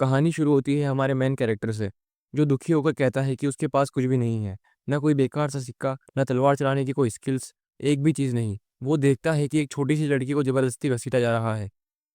कहानी शुरू होती है हमारे मेन कैरेक्टर से, जो दुखी होकर कहता है कि उसके पास कुछ भी नहीं है, ना कोई बेकार सा सिक्का, ना तलवार चलाने की कोई स्किल्स, एक भी चीज़ नहीं। वो देखता है कि एक छोटी सी लड़की को ज़बरदस्ती घसीटा जा रहा है।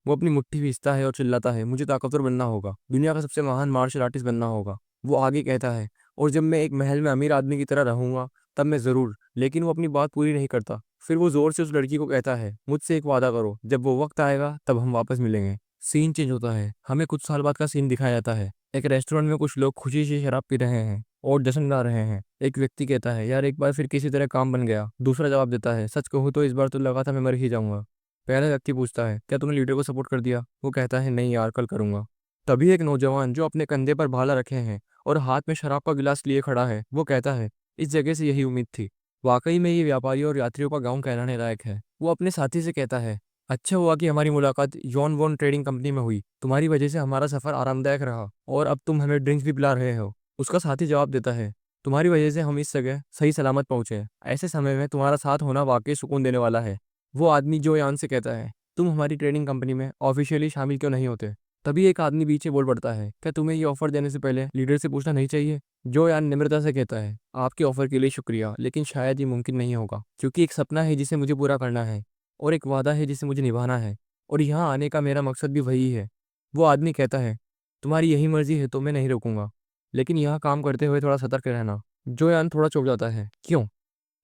वो अपनी मुट्ठी भींचता है और चिल्लाता है, मुझे ताकतवर बनना होगा, दुनिया का सबसे महान मार्शल आर्टिस्ट बनना होगा। वो आगे कहता है, और जब मैं एक महल में अमीर आदमी की तरह रहूंगा, तब मैं ज़रूर। लेकिन वो अपनी बात पूरी नहीं करता। फिर वो ज़ोर से उस लड़की को कहता है, मुझसे एक वादा करो, जब वो वक्त आएगा तब हम वापस मिलेंगे। सीन चेंज होता है, हमें कुछ साल बाद का सीन दिखाया जाता है। एक रेस्टोरेंट में कुछ लोग खुशी से शराब पी रहे हैं और जश्न मना रहे हैं। एक व्यक्ति कहता है, यार एक बार फिर किसी तरह काम बन गया। दूसरा जवाब देता है, सच कहूँ तो इस बार तो लगा था मैं मर ही जाऊंगा। पहला व्यक्ति पूछता है, क्या तुमने लीडर को सपोर्ट कर दिया? वो कहता है, नहीं यार, कल करूंगा। तभी एक नौजवान जो अपने कंधे पर भाला रखे हैं और हाथ में शराब का गिलास लिए खड़ा है, वो कहता है, इस जगह से यही उम्मीद थी। वाकई में ये व्यापारियों और यात्रियों का गांव कहलाने लायक है। वो अपने साथी से कहता है, अच्छा हुआ कि हमारी मुलाकात यॉन वॉन ट्रेडिंग कंपनी में हुई। तुम्हारी वजह से हमारा सफर आरामदायक रहा और अब तुम हमें ड्रिंक्स भी पिला रहे हो। उसका साथी जवाब देता है, तुम्हारी वजह से हम इस जगह सही सलामत पहुंचे। ऐसे समय में तुम्हारा साथ होना वाकई सुकून देने वाला है। वो आदमी जो यान से कहता है, तुम हमारी ट्रेडिंग कंपनी में ऑफिशियली शामिल क्यों नहीं होते? तभी एक आदमी पीछे बोल पड़ता है, क्या तुम्हें ये ऑफर देने से पहले लीडर से पूछना नहीं चाहिए? जो यान निम्रता से कहता है, आपके ऑफर के लिए शुक्रिया, लेकिन शायद ये मुमकिन नहीं होगा, क्योंकि एक सपना है जिसे मुझे पूरा करना है और एक वादा है जिसे मुझे निभाना है, और यहाँ आने का मेरा मकसद भी वही है। वो आदमी कहता है, तुम्हारी यही मर्जी है तो मैं नहीं रोकूंगा, लेकिन यहाँ काम करते हुए थोड़ा सतर्क रहना। जो यान थोड़ा चौंक जाता है, क्यों?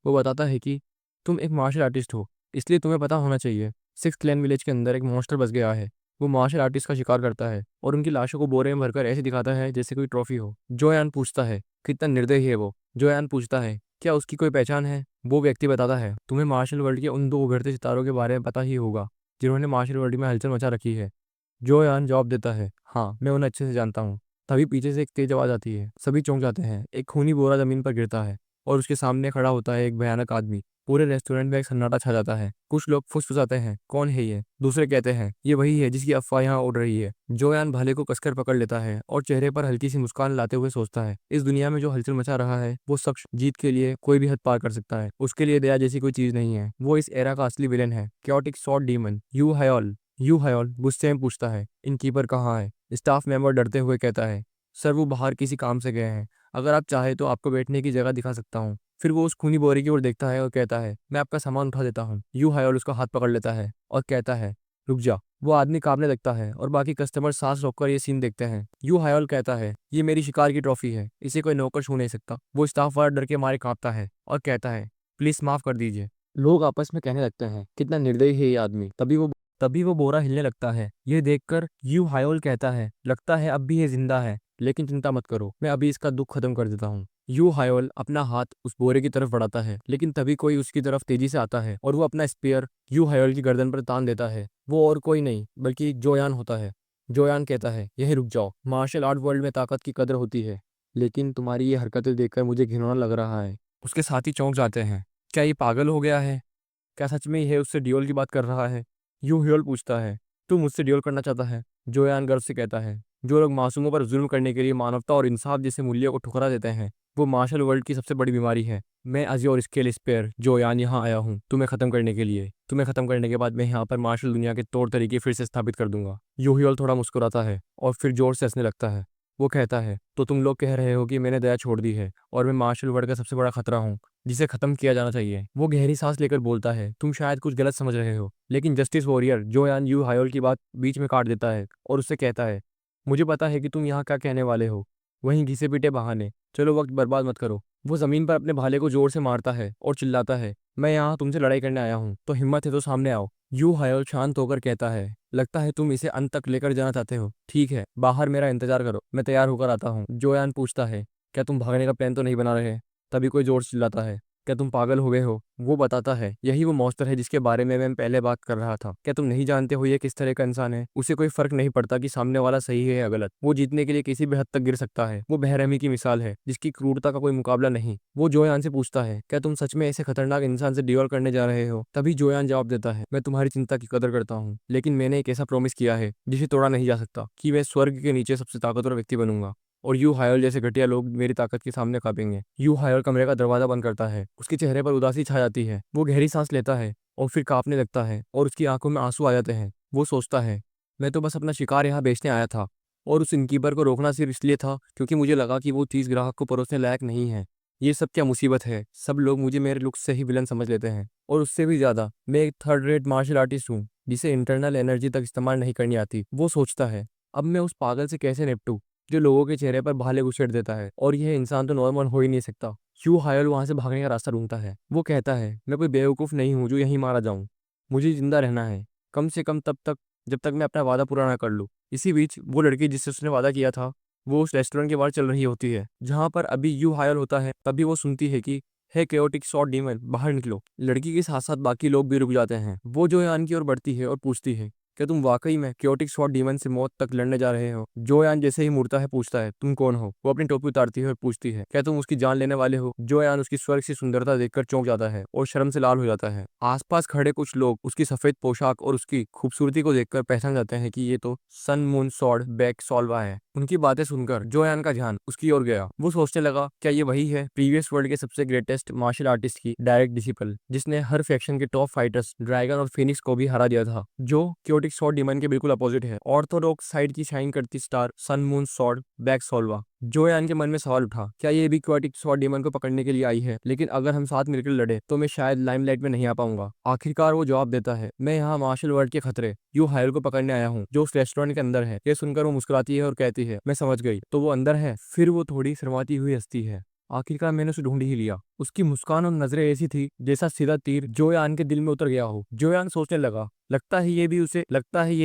वो बताता है कि तुम एक मार्शल आर्टिस्ट हो, इसलिए तुम्हें पता होना चाहिए। सिक्स क्लैन विलेज के अंदर एक मॉन्स्टर बस गया है। वो मार्शल आर्टिस्ट का शिकार करता है और उनकी लाशों को बोरे में भरकर ऐसे दिखाता है जैसे कोई ट्रॉफी हो। जोयान पूछता है, कितना निर्दयी है वो? जोयान पूछता है, क्या उसकी कोई पहचान है? वो व्यक्ति बताता है, तुम्हें मार्शल वर्ल्ड के उन दो उभरते सितारों के बारे में पता ही होगा जिन्होंने मार्शल वर्ल्ड में हलचल मचा रखी है। जोयान जवाब देता है, हाँ, मैं उन्हें अच्छे से जानता हूँ। तभी पीछे से एक तेज आवाज आती है, सभी चौंक जाते हैं। एक खूनी बोरा जमीन पर गिरता है और उसके सामने खड़ा होता है एक भयानक आदमी। पूरे रेस्टोरेंट में एक सन्नाटा छा जाता है। कुछ लोग फुसफुसाते हैं, कौन है ये? दूसरे कहते हैं, ये वही है जिसकी अफवाह यहाँ उड़ रही है। जोयान भाले को कसकर पकड़ लेता है और चेहरे पर हल्की सी मुस्कान लाते हुए सोचता है, इस दुनिया में जो हलचल मचा रहा है वो शख्स जीत के लिए कोई भी हद पार कर सकता है। उसके लिए दया जैसी कोई चीज नहीं है। वो इस एरा का असली विलेन है, क्योटिक शॉर्ट डीमन यू हयोल। यू हयोल गुस्से में पूछता है, इनकीपर कहाँ है? स्टाफ मेंबर डरते हुए कहता है, सर वो बाहर किसी काम से गए हैं, अगर आप चाहे तो आपको बैठने की जगह दिखा सकता हूँ। फिर वो उस खूनी बोरे की ओर देखता है और कहता है, मैं आपका सामान उठा देता हूँ। यू हायोल उसका हाथ पकड़ लेता है और कहता है, रुक जा। वो आदमी कांपने लगता है और बाकी कस्टमर सांस रोककर ये सीन देखते हैं। यू हायोल कहता है, ये मेरी शिकार की ट्रॉफी है, इसे कोई नौकर छू नहीं सकता। वो स्टाफ वाला डर के मारे कांपता है और कहता है, प्लीज माफ कर दीजिए। लोग आपस में कहने लगते हैं, कितना निर्दयी है ये आदमी। तभी वो बोरा हिलने लगता है। ये देखकर यू हायोल कहता है, लगता है अब भी ये जिंदा है, लेकिन चिंता मत करो, मैं अभी इसका दुख खत्म कर देता हूँ। यू हायोल अपना हाथ उस बोरे की तरफ बढ़ाता है, लेकिन तभी कोई उसकी तरफ तेजी से आता है और वो अपना स्पेयर यू हायोल की गर्दन पर तान देता है। वो और कोई नहीं बल्कि जोयान होता है। जोयान कहता है, यही रुक जाओ, मार्शल आर्ट वर्ल्ड में ताकत की कदर होती है, लेकिन तुम्हारी ये हरकतें देखकर मुझे घिनौना लग रहा है। उसके साथी चौंक जाते हैं, क्या ये पागल हो गया है? क्या सच में यह उससे ड्यूल की बात कर रहा है? यू ह्योल पूछता है, तू मुझसे ड्यूल करना चाहता है? जोयान गर्व से कहता है, जो लोग मासूमों पर जुल्म करने के लिए मानवता और इंसाफ जैसे मूल्यों को ठुकरा देते हैं, वो मार्शल वर्ल्ड की सबसे बड़ी बीमारी है। मैं अजी और स्केल स्पेयर जोयान यहाँ आया हूँ तुम्हें खत्म करने के लिए। तुम्हें खत्म करने के बाद मैं यहाँ पर मार्शल दुनिया के तौर तरीके फिर से स्थापित कर दूंगा। यू ह्योल थोड़ा मुस्कुराता है और फिर जोर से हंसने लगता है। वो कहता है, तो तुम लोग कह रहे हो कि मैंने दया छोड़ दी है और मैं मार्शल वर्ल्ड का सबसे बड़ा खतरा हूँ जिसे खत्म किया जाना चाहिए। वो गहरी सांस लेकर बोलता है, तुम शायद कुछ गलत समझ रहे हो, लेकिन जस्टिस वॉरियर जोयान यू हायोल की बात बीच में काट देता है और उससे कहता है, मुझे पता है कि तुम यहाँ क्या कहने वाले हो, वहीं घिसे पीटे बहाने, चलो वक्त बर्बाद मत करो। वो जमीन पर अपने भाले को जोर से मारता है और चिल्लाता है, मैं यहाँ तुमसे लड़ाई करने आया हूँ, तो हिम्मत है तो सामने आओ। यू हायोल शांत होकर कहता है, लगता है तुम इसे अंत तक लेकर जाना चाहते हो, ठीक है, बाहर मेरा इंतजार करो, मैं तैयार होकर आता हूँ। जोयान पूछता है, क्या तुम भागने का प्लान तो नहीं बना रहे? तभी कोई जोर से चिल्लाता है, क्या तुम पागल हो गए हो? वो बताता है, यही वो मॉन्स्टर है जिसके बारे में मैं पहले बात कर रहा था। क्या तुम नहीं जानते हो ये किस तरह का इंसान है? उसे कोई फर्क नहीं पड़ता कि सामने वाला सही है या गलत, वो जीतने के लिए किसी भी हद तक गिर सकता है। वो बेरहमी की मिसाल है जिसकी क्रूरता का कोई मुकाबला नहीं। वो जोयान से पूछता है, क्या तुम सच में ऐसे खतरनाक इंसान से ड्यूल करने जा रहे हो? तभी जोयान जवाब देता है, मैं तुम्हारी चिंता की कदर करता हूँ, लेकिन मैंने एक ऐसा प्रॉमिस किया है जिसे तोड़ा नहीं जा सकता, कि मैं स्वर्ग के नीचे सबसे ताकतवर व्यक्ति बनूंगा और यू हायल जैसे घटिया लोग मेरी ताकत के सामने कांपेंगे। यू हायल कमरे का दरवाजा बंद करता है, उसके चेहरे पर उदासी छा जाती है। वो गहरी सांस लेता है और फिर कांपने लगता है और उसकी आंखों में आंसू आ जाते हैं। वो सोचता है, मैं तो बस अपना शिकार यहाँ बेचने आया था, और उस इनकीपर को रोकना सिर्फ इसलिए था क्योंकि मुझे लगा कि वो चीज़ ग्राहक को परोसने लायक नहीं है। ये सब क्या मुसीबत है, सब लोग मुझे मेरे लुक्स से ही विलन समझ लेते हैं। और उससे भी ज़्यादा मैं एक थर्ड रेट मार्शल आर्टिस्ट हूँ जिसे इंटरनल एनर्जी तक इस्तेमाल नहीं करनी आती। वो सोचता है, अब मैं उस पागल से कैसे निपटूं जो लोगों के चेहरे पर भाले घुसेड़ देता है, और यह इंसान तो नॉर्मल हो ही नहीं सकता। ह्यू हायल वहां से भागने का रास्ता ढूंढता है। वो कहता है, मैं कोई बेवकूफ़ नहीं हूँ जो यहीं मारा जाऊं, मुझे जिंदा रहना है, कम से कम तब तक जब तक मैं अपना वादा पूरा ना कर लूँ। इसी बीच वो लड़की जिससे उसने वादा किया था वो उस रेस्टोरेंट के बाहर चल रही होती है जहाँ पर अभी यू हायल होता है। तभी वो सुनती है कि है केओटिक शॉर्ट डीमन, बाहर निकलो। लड़की के साथ साथ बाकी लोग भी रुक जाते हैं। वो जोयान की ओर बढ़ती है और पूछती है, क्या तुम वाकई में केओटिक शॉर्ट डीमन से मौत तक लड़ने जा रहे हो? जोयान जैसे ही मुड़ता है पूछता है, तुम कौन हो? वो अपनी टोपी उतारती है और पूछती है, क्या तुम उसकी जान लेने वाले हो? जोयान उसकी स्वर्ग की सुंदरता देखकर चौंक जाता है और शर्म से लाल हो जाता है। आसपास खड़े कुछ लोग उसकी सफेद पोशाक और उसकी खूबसूरती को देखकर पहचान जाते हैं कि ये तो सन मून सॉर्ड बैक सॉल्वा है। उनकी बातें सुनकर जोयान का ध्यान उसकी ओर गया। वो सोचने लगा, क्या ये वही है प्रीवियस वर्ल्ड के सबसे ग्रेटेस्ट मार्शल आर्टिस्ट की डायरेक्ट डिसिपल जिसने हर फैक्शन के टॉप फाइटर्स ड्रैगन और फिनिक्स को भी हरा दिया था, जो क्योटिक शॉर्ट डीमन के बिल्कुल अपोजिट है। ऑर्थोडॉक्स साइड की शाइन करती स्टार सन मून सॉर्ड बैक सॉल्वा। जोयान के मन में सवाल उठा, क्या ये भी क्योटिक शॉर्ट डीमन को पकड़ने के लिए आई है? लेकिन अगर हम साथ मिलकर लड़े तो मैं शायद लाइमलाइट में नहीं आ पाऊंगा। आखिरकार वो जवाब देता है, मैं यहाँ मार्शल वर्ल्ड के खतरे यू हायल को पकड़ने आया हूँ जो उस रेस्टोरेंट के अंदर है। ये सुनकर वो मुस्कुराती है और कहती है, मैं समझ गई, तो वो अंदर है। फिर वो थोड़ी शर्माती हुई हंसती है। आखिरकार मैंने उसे ढूंढ ही लिया। उसकी मुस्कान और नजरें ऐसी थी जैसा सीधा तीर जोयान के दिल में उतर गया हो। जोयान सोचने लगा, लगता है ये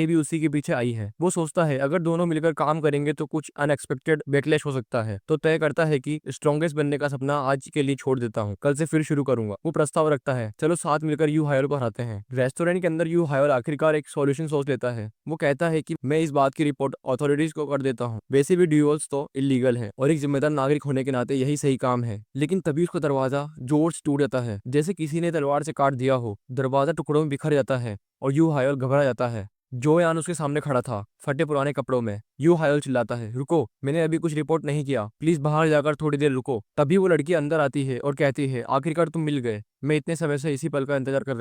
भी उसी के पीछे आई है। वो सोचता है, अगर दोनों मिलकर काम करेंगे तो कुछ अनएक्सपेक्टेड बैकलैश हो सकता है। तो तय करता है कि स्ट्रॉन्गेस्ट बनने का सपना आज के लिए छोड़ देता हूँ, कल से फिर शुरू करूंगा। वो प्रस्ताव रखता है, चलो साथ मिलकर यू हायल को हराते हैं। रेस्टोरेंट के अंदर यू हायल आखिरकार एक सॉल्यूशन सोच लेता है। वो कहता है कि मैं इस बात की रिपोर्ट अथॉरिटीज को कर देता हूँ। वैसे भी ड्यूअल्स तो इलीगल है और एक जिम्मेदार नागरिक होने के नाते यही सही काम है। लेकिन तभी उसका दरवाजा जोर से टूट जाता है, जैसे किसी ने तलवार से काट दिया हो। दरवाजा टुकड़ों में बिखर जाता है और यू हायल घबरा जाता है। जोयान उसके सामने खड़ा था, फटे पुराने कपड़ों में। यू हायल चिल्लाता है, रुको, मैंने अभी कुछ रिपोर्ट नहीं किया, प्लीज बाहर जाकर थोड़ी देर रुको। तभी वो लड़की अंदर आती है और कहती है, आखिरकार तुम मिल गए। मैं इतने समय से इसी पल का इंतजार कर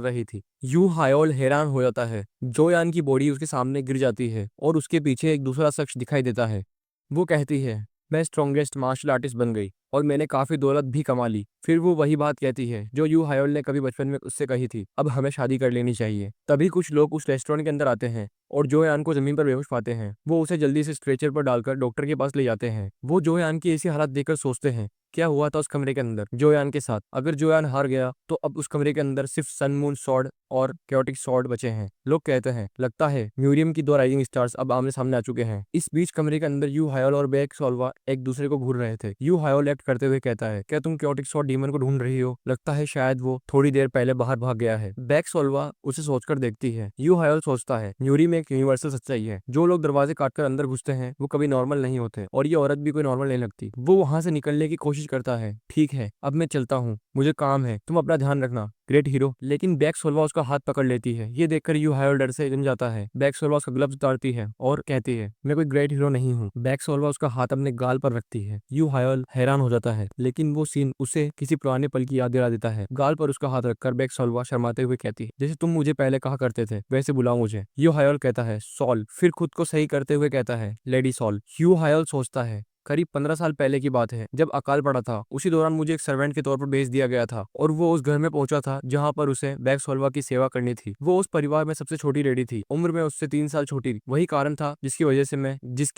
रही थी। यू हायल हैरान हो जाता है। जोयान की बॉडी उसके सामने गिर जाती है और उसके पीछे एक दूसरा शख्स दिखाई देता है। वो कहती है, मैं स्ट्रॉन्गेस्ट मार्शल आर्टिस्ट बन गई और मैंने काफी दौलत भी कमा ली। फिर वो वही बात कहती है जो यू हायल ने कभी बचपन में उससे कही थी, अब हमें शादी कर लेनी चाहिए। तभी कुछ लोग उस रेस्टोरेंट के अंदर आते हैं और जोयान को जमीन पर बेहोश पाते हैं। वो उसे जल्दी से स्ट्रेचर पर डालकर डॉक्टर के पास ले जाते हैं। वो जोयान की ऐसी हालत देखकर सोचते हैं, क्या हुआ था उस कमरे के अंदर जोयान के साथ? अगर जोयान हार गया तो अब उस कमरे के अंदर सिर्फ सन मून सॉर्ड और कैओटिक सॉर्ड बचे हैं। लोग कहते हैं, लगता है म्यूरियम की दो राइजिंग स्टार्स अब आमने सामने आ चुके हैं। इस बीच कमरे के अंदर यू हायल और बैक सॉल्वा एक दूसरे को घूर रहे थे। यू हायल एक्ट करते हुए कहता है, क्या तुम कैओटिक सॉर्ड डीमन को ढूंढ रही हो? लगता है शायद वो थोड़ी देर पहले बाहर भाग गया है। बैक सॉल्वा उसे सोचकर देखती है। यू हायल सोचता है, म्यूरी में एक यूनिवर्सल सच्चाई है, जो लोग दरवाजे काटकर अंदर घुसते हैं वो कभी नॉर्मल नहीं होते, और ये औरत भी कोई नॉर्मल नहीं लगती। वो वहां से निकलने की कोशिश करता है, ठीक है अब मैं चलता हूँ, मुझे काम है, तुम अपना ध्यान रखना ग्रेट हीरो। लेकिन बैक सोल्वा उसका हाथ पकड़ लेती है। ये देखकर यू हायल डर से जम जाता है। बैक सोल्वा उसका ग्लव्स उतारती है और कहती है, मैं कोई ग्रेट हीरो नहीं हूँ। बैक सोल्वा उसका हाथ अपने गाल पर रखती है। यू हायल हैरान हो जाता है, लेकिन वो सीन उसे किसी पुराने पल की याद दिला देता है। गाल पर उसका हाथ रखकर बैक सोल्वा शर्माते हुए कहती है, जैसे तुम मुझे पहले कहा करते थे वैसे बुलाओ मुझे। यू हायल कहता है, सॉल। फिर खुद को सही करते हुए कहता है, लेडी सॉल। यू हायल सोचता है, करीब 15 साल पहले की बात है, जब अकाल पड़ा था। उसी दौरान मुझे एक सर्वेंट के तौर पर भेज दिया गया था और वो उस घर में पहुंचा था जहां पर उसे बैक सोल्वा की सेवा करनी थी। वो उस परिवार में सबसे छोटी लेडी थी, उम्र में उससे 3 साल छोटी। वही कारण था जिसकी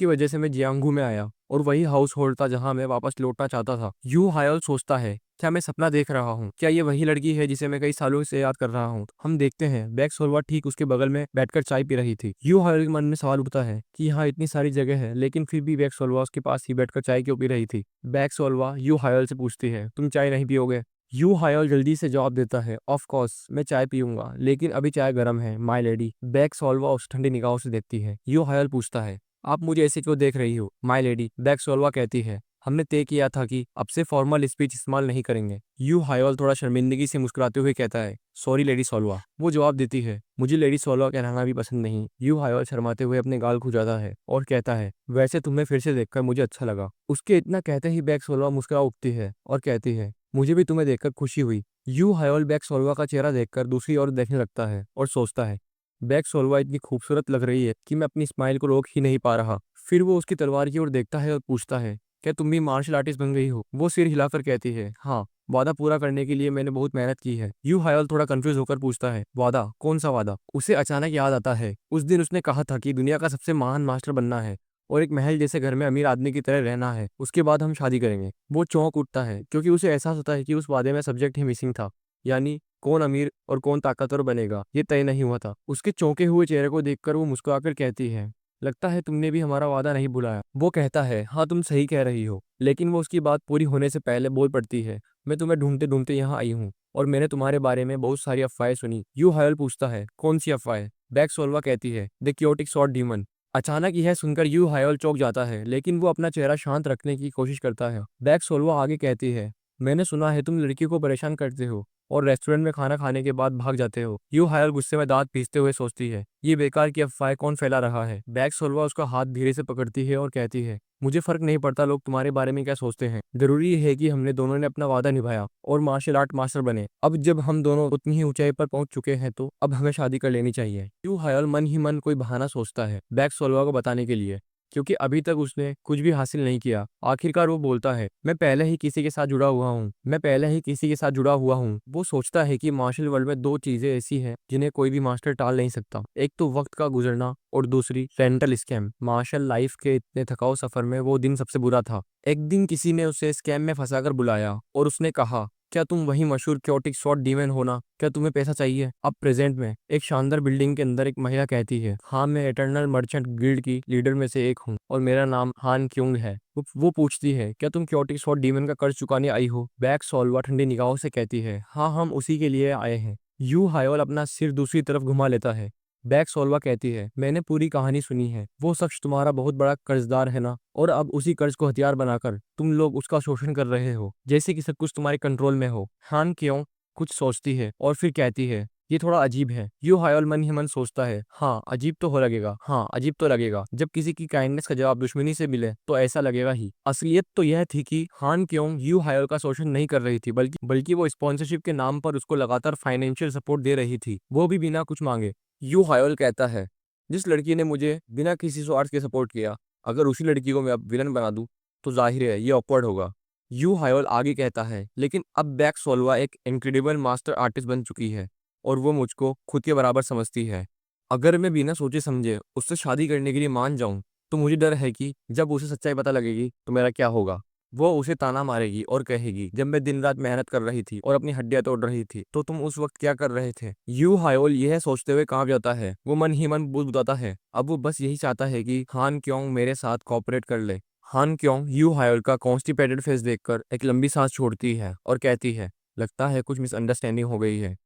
वजह से मैं जियांगू में आया, और वही हाउस होल्ड था जहां मैं वापस लौटना चाहता था। यू हायल सोचता है, क्या मैं सपना देख रहा हूँ? क्या ये वही लड़की है जिसे मैं कई सालों से याद कर रहा हूँ? हम देखते हैं बैक सोल्वा ठीक उसके बगल में बैठकर चाय पी रही थी। यू हायल के मन में सवाल उठता है कि यहाँ इतनी सारी जगह है, लेकिन फिर भी बैक सोल्वा उसके पास ही बैठकर चाय क्यों पी रही थी? बैक सोल्वा यू हायल से पूछती है, तुम चाय नहीं पियोगे? यू हायल जल्दी से जवाब देता है, ऑफ कोर्स मैं चाय पीऊंगा, लेकिन अभी चाय गर्म है माय लेडी। बैक सोल्वा उस ठंडी निगाहों से देखती है। यू हायल पूछता है, आप मुझे ऐसे क्यों देख रही हो माय लेडी? बैक सोल्वा कहती है, हमने तय किया था कि अब से फॉर्मल स्पीच इस्तेमाल नहीं करेंगे। यू हायल थोड़ा शर्मिंदगी से मुस्कुराते हुए कहता है, सॉरी लेडी सोल्वा। वो जवाब देती है, मुझे लेडी सोल्वा कहलाना भी पसंद नहीं। यू हायल शर्माते हुए अपने गाल खुजाता है और कहता है, वैसे तुम्हें फिर से देखकर मुझे अच्छा लगा। उसके इतना कहते ही बैक सोल्वा मुस्कुरा उठती है और कहती है, मुझे भी तुम्हें देखकर खुशी हुई। यू हायल बैक सोल्वा का चेहरा देखकर दूसरी ओर देखने लगता है और सोचता है, बैक सोल्वा इतनी खूबसूरत लग रही है कि मैं अपनी स्माइल को रोक ही नहीं पा रहा। फिर वो उसकी तलवार की ओर देखता है और पूछता है, क्या तुम भी मार्शल आर्टिस्ट बन गई हो? वो सिर हिलाकर कहती है, हाँ, वादा पूरा करने के लिए मैंने बहुत मेहनत की है। यू हायल थोड़ा कंफ्यूज होकर पूछता है, वादा? कौन सा वादा? उसे अचानक याद आता है उस दिन उसने कहा था कि दुनिया का सबसे महान मास्टर बनना है और एक महल जैसे घर में अमीर आदमी की तरह रहना है, उसके बाद हम शादी करेंगे। वो चौंक उठता है क्योंकि उसे एहसास होता है कि उस वादे में सब्जेक्ट ही मिसिंग था, यानी कौन अमीर और कौन ताकतवर बनेगा ये तय नहीं हुआ था। उसके चौंके हुए चेहरे को देखकर वो मुस्कुराकर कहती है, लगता है तुमने भी हमारा वादा नहीं भुलाया। वो कहता है, हाँ, तुम सही कह रही हो। लेकिन वो उसकी बात पूरी होने से पहले बोल पड़ती है, मैं तुम्हें ढूंढते ढूंढते यहाँ आई हूँ और मैंने तुम्हारे बारे में बहुत सारी अफवाहें सुनी। यू हायल पूछता है, कौन सी अफवाहें? बैक सोल्वा कहती है, द क्योटिक शॉर्ट डीमन। अचानक यह सुनकर यू हायल चौंक जाता है, लेकिन वो अपना चेहरा शांत रखने की कोशिश करता है। बैक सोल्वा आगे कहती है, मैंने सुना है तुम लड़की को परेशान करते हो और रेस्टोरेंट में खाना खाने के बाद भाग जाते हो। यू हायल गुस्से में दांत पीसते हुए सोचती है, ये बेकार की अफवाहें कौन फैला रहा है? बैक सोल्वा उसका हाथ धीरे से पकड़ती है और कहती है, मुझे फर्क नहीं पड़ता लोग तुम्हारे बारे में क्या सोचते हैं। जरूरी ये है कि हमने दोनों ने अपना वादा निभाया और मार्शल आर्ट मास्टर बने। अब जब हम दोनों उतनी ही ऊंचाई पर पहुंच चुके हैं तो अब हमें शादी कर लेनी चाहिए। यू हायल मन ही मन कोई बहाना सोचता है बैक सोल्वा को बताने के लिए, क्योंकि अभी तक उसने कुछ भी हासिल नहीं किया। आखिरकार वो बोलता है, मैं पहले ही किसी के साथ जुड़ा हुआ हूँ, मैं पहले ही किसी के साथ जुड़ा हुआ हूँ। वो सोचता है कि मार्शल वर्ल्ड में दो चीजें ऐसी हैं जिन्हें कोई भी मास्टर टाल नहीं सकता, एक तो वक्त का गुजरना और दूसरी रेंटल स्कैम। मार्शल लाइफ के इतने थकाऊ सफर में वो दिन सबसे बुरा था। एक दिन किसी ने उसे स्कैम में फंसाकर बुलाया और उसने कहा, क्या तुम वही मशहूर क्योटिक शॉर्ट डीमन हो ना? क्या तुम्हें पैसा चाहिए? अब प्रेजेंट में एक शानदार बिल्डिंग के अंदर एक महिला कहती है, हाँ, मैं एटर्नल मर्चेंट गिल्ड की लीडर में से एक हूँ और मेरा नाम हान क्योंग है। वो पूछती है, क्या तुम क्योटिक शॉर्ट डीमन का कर्ज चुकाने आई हो? बैक सोल्वा ठंडी निगाहों से कहती है, हाँ, हम उसी के लिए आए हैं। यू हायोल अपना सिर दूसरी तरफ घुमा लेता है। बैक सोल्वा कहती है, मैंने पूरी कहानी सुनी है। वो शख्स तुम्हारा बहुत बड़ा कर्जदार है ना, और अब उसी कर्ज को हथियार बनाकर तुम लोग उसका शोषण कर रहे हो, जैसे कि सब कुछ तुम्हारे कंट्रोल में हो। हान क्यों कुछ सोचती है और फिर कहती है, ये थोड़ा अजीब है। यू हायोल मन ही मन सोचता है, हाँ, अजीब तो हो लगेगा, हाँ, अजीब तो लगेगा। जब किसी की काइंडनेस का जवाब दुश्मनी से मिले तो ऐसा लगेगा ही। असलियत तो यह थी कि हान क्यों यू हायोल का शोषण नहीं कर रही थी, बल्कि वो स्पॉन्सरशिप के नाम पर उसको लगातार फाइनेंशियल सपोर्ट दे रही थी, वो भी बिना कुछ मांगे। यू हायोल कहता है, जिस लड़की ने मुझे बिना किसी स्वार्थ के सपोर्ट किया, अगर उसी लड़की को मैं अब विलन बना दूं तो जाहिर है ये ऑकवर्ड होगा। यू हायोल आगे कहता है, लेकिन अब बैक सोल्वा एक इनक्रेडिबल मास्टर आर्टिस्ट बन चुकी है और वो मुझको खुद के बराबर समझती है। अगर मैं बिना सोचे समझे उससे शादी करने के लिए मान जाऊं तो मुझे डर है कि जब उसे सच्चाई पता लगेगी तो मेरा क्या होगा। वो उसे ताना मारेगी और कहेगी, जब मैं दिन रात मेहनत कर रही थी और अपनी हड्डियां तोड़ रही थी तो तुम उस वक्त क्या कर रहे थे? यू हायोल यह सोचते हुए कांप जाता है। वो मन ही मन बुदबुदाता है। अब वो बस यही चाहता है कि हान क्योंग मेरे साथ कॉपरेट कर ले। हान क्योंग यू हायोल का कॉन्स्टिपेटेड फेस देखकर एक लंबी सांस छोड़ती है और कहती है, लगता है कुछ मिसअंडरस्टैंडिंग हो गई है।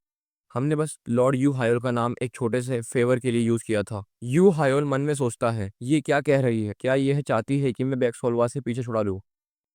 हमने बस लॉर्ड यू हायोल का नाम एक छोटे से फेवर के लिए यूज किया था। यू हायोल मन में सोचता है, ये क्या कह रही है? क्या यह चाहती है कि मैं बैकसोल्वा से पीछे छुड़ा लूं?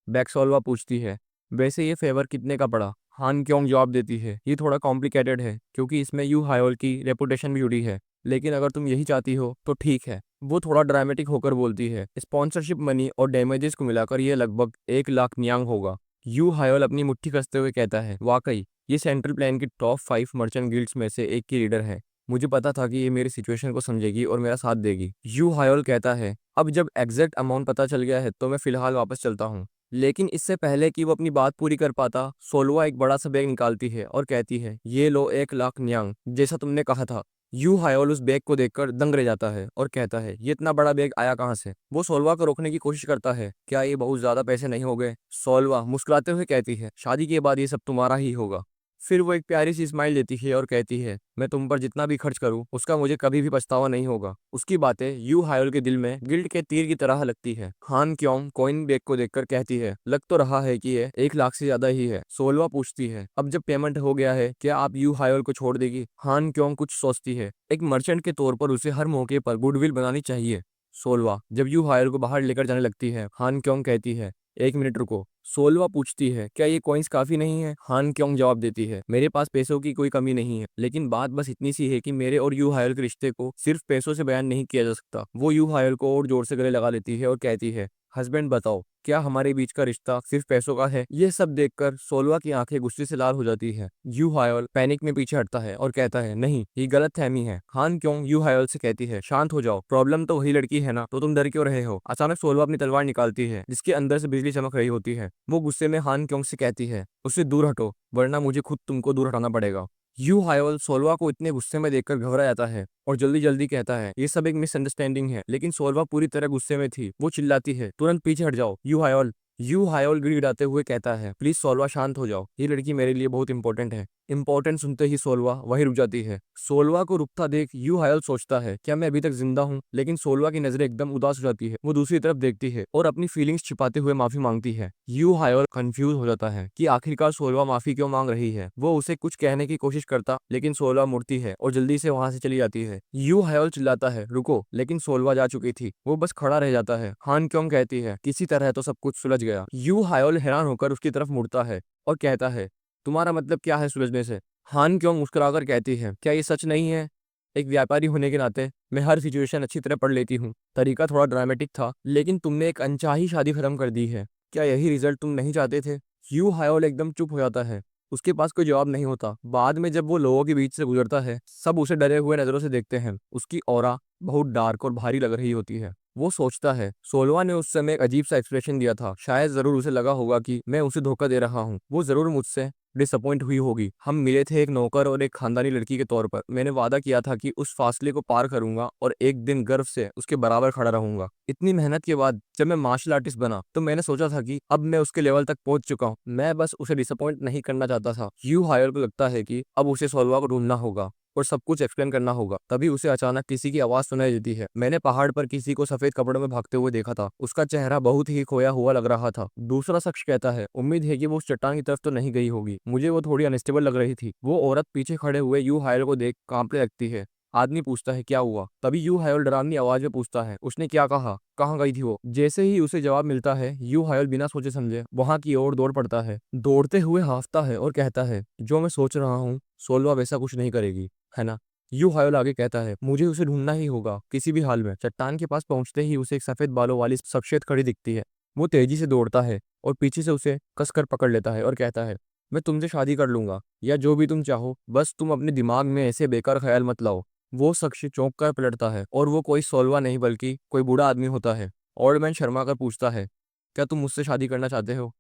बैकसोल्वा पूछती है, वैसे ये फेवर कितने का पड़ा? हान क्योंग जवाब देती है, ये थोड़ा कॉम्प्लिकेटेड है क्योंकि इसमें यू हायोल की रेपुटेशन भी जुड़ी है, लेकिन अगर तुम यही चाहती हो तो ठीक है। वो थोड़ा ड्रामेटिक होकर बोलती है, स्पॉन्सरशिप मनी और डैमेजेस को मिलाकर ये लगभग 1 लाख नियांग होगा। यू हायोल अपनी मुट्ठी कसते हुए कहता है, वाकई ये सेंट्रल प्लान की टॉप 5 मर्चेंट गिल्ड्स में से एक की लीडर है। मुझे पता था कि ये मेरी सिचुएशन को समझेगी और मेरा साथ देगी। यू हायोल कहता है, अब जब एग्जैक्ट अमाउंट पता चल गया है तो मैं फिलहाल वापस चलता हूँ। लेकिन इससे पहले कि वो अपनी बात पूरी कर पाता, सोलवा एक बड़ा सा बैग निकालती है और कहती है, ये लो 1 लाख नियांग, जैसा तुमने कहा था। यू हायोल उस बैग को देखकर दंग रह जाता है और कहता है, ये इतना बड़ा बैग आया कहाँ से? वो सोलवा को रोकने की कोशिश करता है, क्या ये बहुत ज्यादा पैसे नहीं हो गए? सोलवा मुस्कुराते हुए कहती है, शादी के बाद ये सब तुम्हारा ही होगा। फिर वो एक प्यारी सी स्माइल देती है और कहती है, मैं तुम पर जितना भी खर्च करूं उसका मुझे कभी भी पछतावा नहीं होगा। उसकी बातें यू हायोल के दिल में गिल्ड के तीर की तरह लगती है। हान क्योंग कॉइन बैग को देखकर कहती है, लग तो रहा है कि ये 1 लाख से ज्यादा ही है। सोलवा पूछती है, अब जब पेमेंट हो गया है क्या आप यू हायोल को छोड़ देगी? हान क्योंग कुछ सोचती है, एक मर्चेंट के तौर पर उसे हर मौके पर गुडविल बनानी चाहिए। सोलवा जब यू हायोल को बाहर लेकर जाने लगती है, हान क्योंग कहती है, 1 मिनट रुको। सोलवा पूछती है, क्या ये कॉइन्स काफी नहीं है? हान क्योंग जवाब देती है, मेरे पास पैसों की कोई कमी नहीं है, लेकिन बात बस इतनी सी है कि मेरे और यू हायल के रिश्ते को सिर्फ पैसों से बयान नहीं किया जा सकता। वो यू हायल को और जोर से गले लगा लेती है और कहती है, हस्बैंड बताओ, क्या हमारे बीच का रिश्ता सिर्फ पैसों का है? ये सब देखकर सोलवा की आंखें गुस्से से लाल हो जाती है। यू हायोल पैनिक में पीछे हटता है और कहता है, नहीं, ये गलत फहमी है। हान क्यों यू हायोल से कहती है, शांत हो जाओ, प्रॉब्लम तो वही लड़की है ना, तो तुम डर क्यों रहे हो? अचानक सोलवा अपनी तलवार निकालती है जिसके अंदर से बिजली चमक रही होती है। वो गुस्से में हान क्योंग से कहती है, उससे दूर हटो, वरना मुझे खुद तुमको दूर हटाना पड़ेगा। यू हायोल सोलवा को इतने गुस्से में देखकर घबरा जाता है और जल्दी जल्दी कहता है, ये सब एक मिसअंडरस्टैंडिंग है। लेकिन सोलवा पूरी तरह गुस्से में थी। वो चिल्लाती है, तुरंत पीछे हट जाओ यू हायोल। यू हायोल गिड़गिड़ाते हुए कहता है, प्लीज सोलवा शांत हो जाओ, ये लड़की मेरे लिए बहुत इंपॉर्टेंट है। इंपॉर्टेंट सुनते ही सोलवा वहीं रुक जाती है। सोलवा को रुकता देख यू हायोल सोचता है, क्या मैं अभी तक जिंदा हूँ? लेकिन सोलवा की नजरें एकदम उदास हो जाती है। वो दूसरी तरफ देखती है और अपनी फीलिंग्स छिपाते हुए माफी मांगती है। यू हायोल कंफ्यूज हो जाता है कि आखिरकार सोलवा माफी क्यों मांग रही है। वो उसे कुछ कहने की कोशिश करता, लेकिन सोलवा मुड़ती है और जल्दी से वहां से चली जाती है। यू हायोल चिल्लाता है, रुको, लेकिन सोलवा जा चुकी थी। वो बस खड़ा रह जाता है। हान क्यों कहती है, किसी तरह तो सब कुछ सुलझ गया। यू हायोल हैरान होकर उसकी तरफ मुड़ता है और कहता है, तुम्हारा मतलब क्या है सुलझने से? हान क्यों मुस्कुराकर कहती है, क्या ये सच नहीं है? एक व्यापारी होने के नाते मैं हर सिचुएशन अच्छी तरह पढ़ लेती हूँ। तरीका थोड़ा ड्रामेटिक था, लेकिन तुमने एक अनचाही शादी खत्म कर दी है। क्या यही रिजल्ट तुम नहीं चाहते थे? यू हायोल एकदम चुप हो जाता है। उसके पास कोई जवाब नहीं होता। बाद में जब वो लोगों के बीच से गुजरता है, सब उसे डरे हुए नजरों से देखते हैं। उसकी ऑरा बहुत डार्क और भारी लग रही होती है। वो सोचता है, सोलवा ने उस समय एक अजीब सा एक्सप्रेशन दिया था, शायद जरूर उसे लगा होगा कि मैं उसे धोखा दे रहा हूँ। वो जरूर मुझसे डिसअपॉइंट हुई होगी। हम मिले थे एक नौकर और एक खानदानी लड़की के तौर पर। मैंने वादा किया था कि उस फासले को पार करूंगा और एक दिन गर्व से उसके बराबर खड़ा रहूंगा। इतनी मेहनत के बाद जब मैं मार्शल आर्टिस्ट बना तो मैंने सोचा था कि अब मैं उसके लेवल तक पहुंच चुका हूँ। मैं बस उसे डिसअपॉइंट नहीं करना चाहता था। यू हायर को लगता है कि अब उसे सोलवा को ढूंढना होगा और सब कुछ एक्सप्लेन करना होगा। तभी उसे अचानक किसी की आवाज सुनाई देती है। मैंने पहाड़ पर किसी को सफेद कपड़ों में भागते हुए देखा था। उसका चेहरा बहुत ही खोया हुआ लग रहा था। दूसरा शख्स कहता है, उम्मीद है कि वो उस चट्टान की तरफ तो नहीं गई होगी, मुझे वो थोड़ी अनस्टेबल लग रही थी। वो औरत पीछे खड़े हुए यू हायर को देख कांपने लगती है। आदमी पूछता है, क्या हुआ? तभी यू हायल डरावनी आवाज में पूछता है, उसने क्या कहा? कहाँ गई थी वो? जैसे ही उसे जवाब मिलता है, यू हायल बिना सोचे समझे वहां की ओर दौड़ पड़ता है। दौड़ते हुए हांफता है और कहता है, जो मैं सोच रहा हूँ, सोलवा वैसा कुछ नहीं करेगी, है ना? यू हायल आगे कहता है, मुझे उसे ढूंढना ही होगा किसी भी हाल में। चट्टान के पास पहुंचते ही उसे एक सफेद बालों वाली शख्सियत खड़ी दिखती है। वो तेजी से दौड़ता है और पीछे से उसे कसकर पकड़ लेता है और कहता है, मैं तुमसे शादी कर लूंगा, या जो भी तुम चाहो, बस तुम अपने दिमाग में ऐसे बेकार ख्याल मत लाओ। वो शख्स चौंक कर पलटता है और वो कोई सोलवा नहीं बल्कि कोई बूढ़ा आदमी होता है। ओल्ड मैन शर्मा कर पूछता है, क्या तुम मुझसे शादी करना चाहते हो?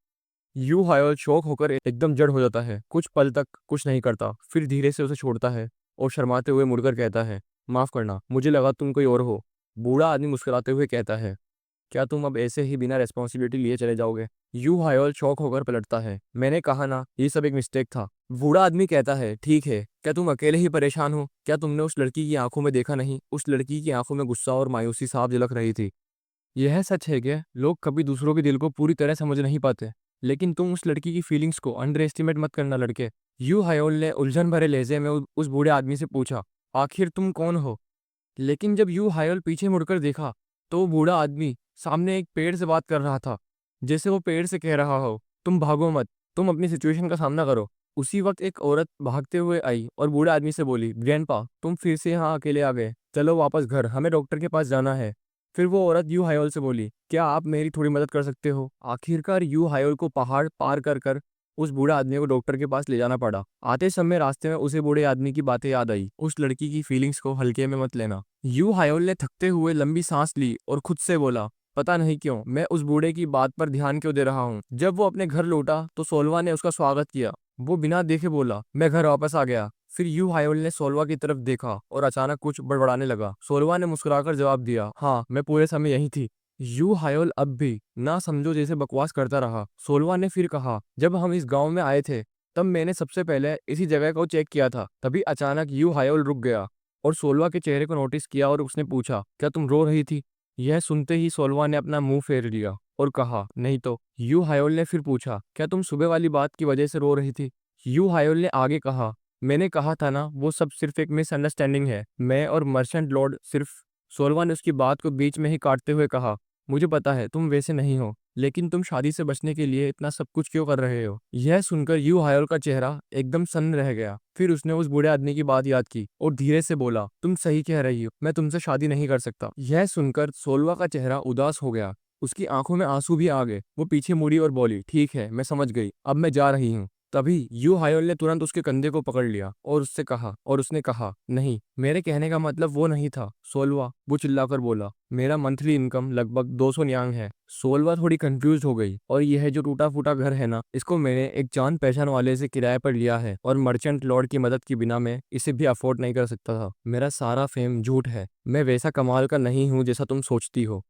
यू हायल शौक होकर एकदम जड़ हो जाता है। कुछ पल तक कुछ नहीं करता, फिर धीरे से उसे छोड़ता है और शर्माते हुए मुड़कर कहता है, माफ करना, मुझे लगा तुम कोई और हो। बूढ़ा आदमी मुस्कुराते हुए कहता है, क्या तुम अब ऐसे ही बिना रेस्पॉन्सिबिलिटी लिए चले जाओगे? यू हायोल शौक होकर पलटता है, मैंने कहा ना, ये सब एक मिस्टेक था। बूढ़ा आदमी कहता है, ठीक है, क्या तुम अकेले ही परेशान हो? क्या तुमने उस लड़की की आंखों में देखा नहीं? उस लड़की की आंखों में गुस्सा और मायूसी साफ झलक रही थी। यह सच है कि लोग कभी दूसरों के दिल को पूरी तरह समझ नहीं पाते, लेकिन तुम उस लड़की की फीलिंग्स को अंडर एस्टिमेट मत करना लड़के। यू हायोल ने उलझन भरे लहजे में उस बूढ़े आदमी से पूछा, आखिर तुम कौन हो? लेकिन जब यू हायोल पीछे मुड़कर देखा तो वो बूढ़ा आदमी सामने एक पेड़ से बात कर रहा था, जैसे वो पेड़ से कह रहा हो, तुम भागो मत, तुम अपनी सिचुएशन का सामना करो। उसी वक्त एक औरत भागते हुए आई और बूढ़े आदमी से बोली, ग्रैंडपा, तुम फिर से यहाँ अकेले आ गए, चलो वापस घर, हमें डॉक्टर के पास जाना है। फिर वो औरत यू हायोल से बोली, क्या आप मेरी थोड़ी मदद कर सकते हो? आखिरकार यू हायोल को पहाड़ पार कर कर उस बूढ़े आदमी को डॉक्टर के पास ले जाना पड़ा। आते समय रास्ते में उसे बूढ़े आदमी की बातें याद आई, उस लड़की की फीलिंग्स को हल्के में मत लेना। यू हायोल ने थकते हुए लंबी सांस ली और खुद से बोला, पता नहीं क्यों मैं उस बूढ़े की बात पर ध्यान क्यों दे रहा हूँ। जब वो अपने घर लौटा तो सोलवा ने उसका स्वागत किया। वो बिना देखे बोला, मैं घर वापस आ गया। फिर यू हायोल ने सोलवा की तरफ देखा और अचानक कुछ बड़बड़ाने लगा। सोलवा ने मुस्कुराकर जवाब दिया, हाँ, मैं पूरे समय यही थी। यू हायोल अब भी ना समझो जैसे बकवास करता रहा। सोलवा ने फिर कहा, जब हम इस गांव में आए थे तब मैंने सबसे पहले इसी जगह को चेक किया था। तभी अचानक यू हायोल रुक गया और सोलवा के चेहरे को नोटिस किया और उसने पूछा, क्या तुम रो रही थी? यह सुनते ही सोलवा ने अपना मुंह फेर लिया और कहा, नहीं तो। यू हायोल ने फिर पूछा, क्या तुम सुबह वाली बात की वजह से रो रही थी? यू हायोल ने आगे कहा, मैंने कहा था ना, वो सब सिर्फ एक मिसअंडरस्टैंडिंग है, मैं और मर्चेंट लॉर्ड सिर्फ। सोलवा ने उसकी बात को बीच में ही काटते हुए कहा, मुझे पता है तुम वैसे नहीं हो, लेकिन तुम शादी से बचने के लिए इतना सब कुछ क्यों कर रहे हो? यह सुनकर यू हायोल का चेहरा एकदम सन्न रह गया। फिर उसने उस बूढ़े आदमी की बात याद की और धीरे से बोला, तुम सही कह रही हो, मैं तुमसे शादी नहीं कर सकता। यह सुनकर सोलवा का चेहरा उदास हो गया। उसकी आंखों में आंसू भी आ गए। वो पीछे मुड़ी और बोली, ठीक है, मैं समझ गई, अब मैं जा रही हूँ। तभी यू हायोल ने तुरंत उसके कंधे को पकड़ लिया और उसने कहा, नहीं, मेरे कहने का मतलब वो नहीं था सोलवा। वो चिल्लाकर बोला, मेरा मंथली इनकम लगभग 200 न्यांग है। सोलवा थोड़ी कंफ्यूज हो गई, और यह जो टूटा फूटा घर है ना, इसको मैंने एक जान पहचान वाले से किराए पर लिया है, और मर्चेंट लॉर्ड की मदद के बिना मैं इसे भी अफोर्ड नहीं कर सकता था। मेरा सारा फेम झूठ है, मैं वैसा कमाल का नहीं हूँ जैसा तुम सोचती हो।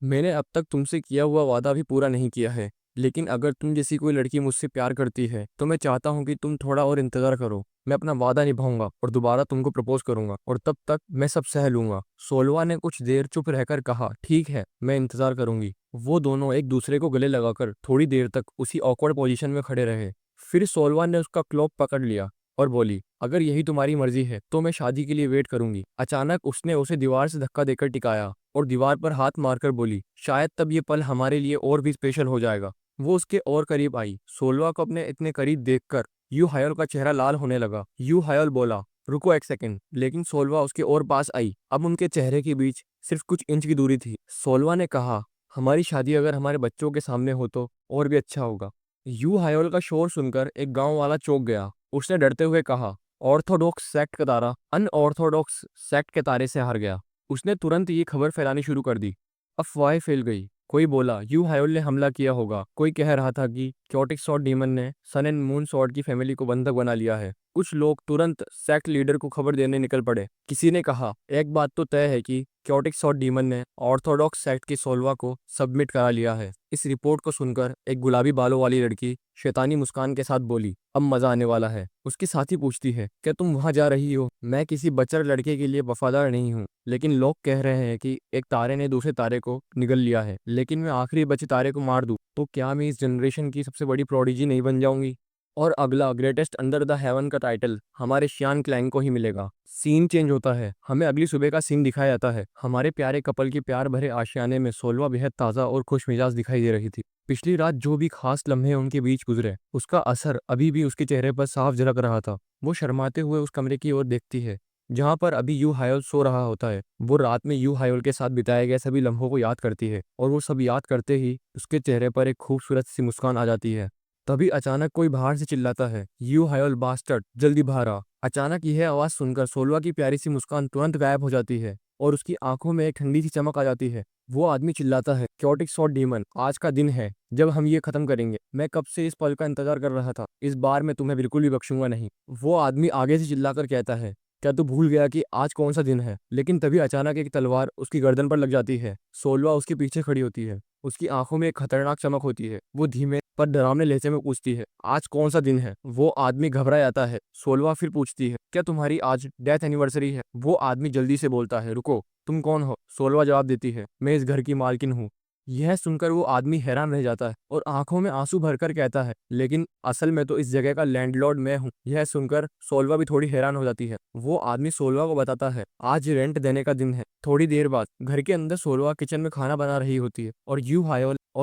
मैंने अब तक तुमसे किया हुआ वादा भी पूरा नहीं किया है, लेकिन अगर तुम जैसी कोई लड़की मुझसे प्यार करती है तो मैं चाहता हूँ कि तुम थोड़ा और इंतजार करो। मैं अपना वादा निभाऊंगा और दोबारा तुमको प्रपोज करूंगा, और तब तक मैं सब सह लूंगा। सोलवा ने कुछ देर चुप रहकर कहा, ठीक है, मैं इंतजार करूंगी। वो दोनों एक दूसरे को गले लगाकर थोड़ी देर तक उसी ऑकवर्ड पोजीशन में खड़े रहे। फिर सोलवा ने उसका क्लोक पकड़ लिया और बोली, अगर यही तुम्हारी मर्जी है तो मैं शादी के लिए वेट करूंगी। अचानक उसने उसे दीवार से धक्का देकर टिकाया और दीवार पर हाथ मारकर बोली, शायद तब ये पल हमारे लिए और भी स्पेशल हो जाएगा। वो उसके और करीब आई। सोलवा को अपने इतने करीब देखकर यू हायोल का चेहरा लाल होने लगा। यू हायोल बोला, रुको एक सेकंड, लेकिन सोलवा उसके और पास आई। अब उनके चेहरे के बीच सिर्फ कुछ इंच की दूरी थी। सोलवा ने कहा, हमारी शादी अगर हमारे बच्चों के सामने हो तो और भी अच्छा होगा। यू हायोल का शोर सुनकर एक गांव वाला चौंक गया। उसने डरते हुए कहा, ऑर्थोडॉक्स सेक्ट का तारा अनऑर्थोडॉक्स सेक्ट के तारे से हार गया। उसने तुरंत ये खबर फैलानी शुरू कर दी। अफवाहें फैल गई। कोई बोला यू हायोल ने हमला किया होगा, कोई कह रहा था कि क्योटिक सॉर्ड डीमन ने सन एंड मून सॉर्ड की फैमिली को बंधक बना लिया है। कुछ लोग तुरंत सेक्ट लीडर को खबर देने निकल पड़े। किसी ने कहा, एक बात तो तय है कि क्योटिक सॉर्ड डीमन ने ऑर्थोडॉक्स सेक्ट की सोलवा को सबमिट करा लिया है। इस रिपोर्ट को सुनकर एक गुलाबी बालों वाली लड़की शैतानी मुस्कान के साथ बोली, अब मजा आने वाला है। उसकी साथी पूछती है, क्या तुम वहां जा रही हो? मैं किसी बच्चर लड़के के लिए वफादार नहीं हूँ, लेकिन लोग कह रहे हैं कि एक तारे ने दूसरे तारे को निगल लिया है। लेकिन मैं आखिरी बचे तारे को मार दूं तो क्या मैं इस जनरेशन की सबसे बड़ी प्रोडिजी नहीं बन जाऊंगी? और अगला ग्रेटेस्ट अंडर द हेवन का टाइटल हमारे शियान क्लैंग को ही मिलेगा। सीन चेंज होता है। हमें अगली सुबह का सीन दिखाया जाता है। हमारे प्यारे कपल के प्यार भरे आशियाने में सोलवा बेहद ताज़ा और खुश मिजाज दिखाई दे रही थी। पिछली रात जो भी खास लम्हे उनके बीच गुजरे, उसका असर अभी भी उसके चेहरे पर साफ झलक रहा था। वो शर्माते हुए उस कमरे की ओर देखती है जहाँ पर अभी यू हायोल सो रहा होता है। वो रात में यू हायोल के साथ बिताए गए सभी लम्हों को याद करती है, और वो सब याद करते ही उसके चेहरे पर एक खूबसूरत सी मुस्कान आ जाती है। तभी अचानक कोई बाहर से चिल्लाता है, यू हायोल बास्टर्ड, जल्दी बाहर आ। अचानक यह आवाज सुनकर सोलवा की प्यारी सी मुस्कान तुरंत गायब हो जाती है, और उसकी आंखों में एक ठंडी सी चमक आ जाती है। वो आदमी चिल्लाता है, क्योटिक सॉर्ड डीमन, आज का दिन है जब हम ये खत्म करेंगे। मैं कब से इस पल का इंतजार कर रहा था। इस बार मैं तुम्हें बिल्कुल भी बख्शूंगा नहीं। वो आदमी आगे से चिल्लाकर कहता है, क्या तू भूल गया कि आज कौन सा दिन है? लेकिन तभी अचानक एक तलवार उसकी गर्दन पर लग जाती है। सोलवा उसके पीछे खड़ी होती है। उसकी आंखों में एक खतरनाक चमक होती है। वो धीमे पर डरावने लहजे में पूछती है, आज कौन सा दिन है? वो आदमी घबरा जाता है। सोलवा फिर पूछती है, क्या तुम्हारी आज डेथ एनिवर्सरी है? वो आदमी जल्दी से बोलता है, रुको, तुम कौन हो? सोलवा जवाब देती है, मैं इस घर की मालकिन हूँ। यह सुनकर वो आदमी हैरान रह जाता है और आंखों में आंसू भरकर कहता है, लेकिन असल में तो इस जगह का लैंडलॉर्ड मैं हूँ। यह सुनकर सोलवा भी थोड़ी हैरान हो जाती है। वो आदमी सोलवा को बताता है, आज रेंट देने का दिन है। थोड़ी देर बाद घर के अंदर सोलवा किचन में खाना बना रही होती है, और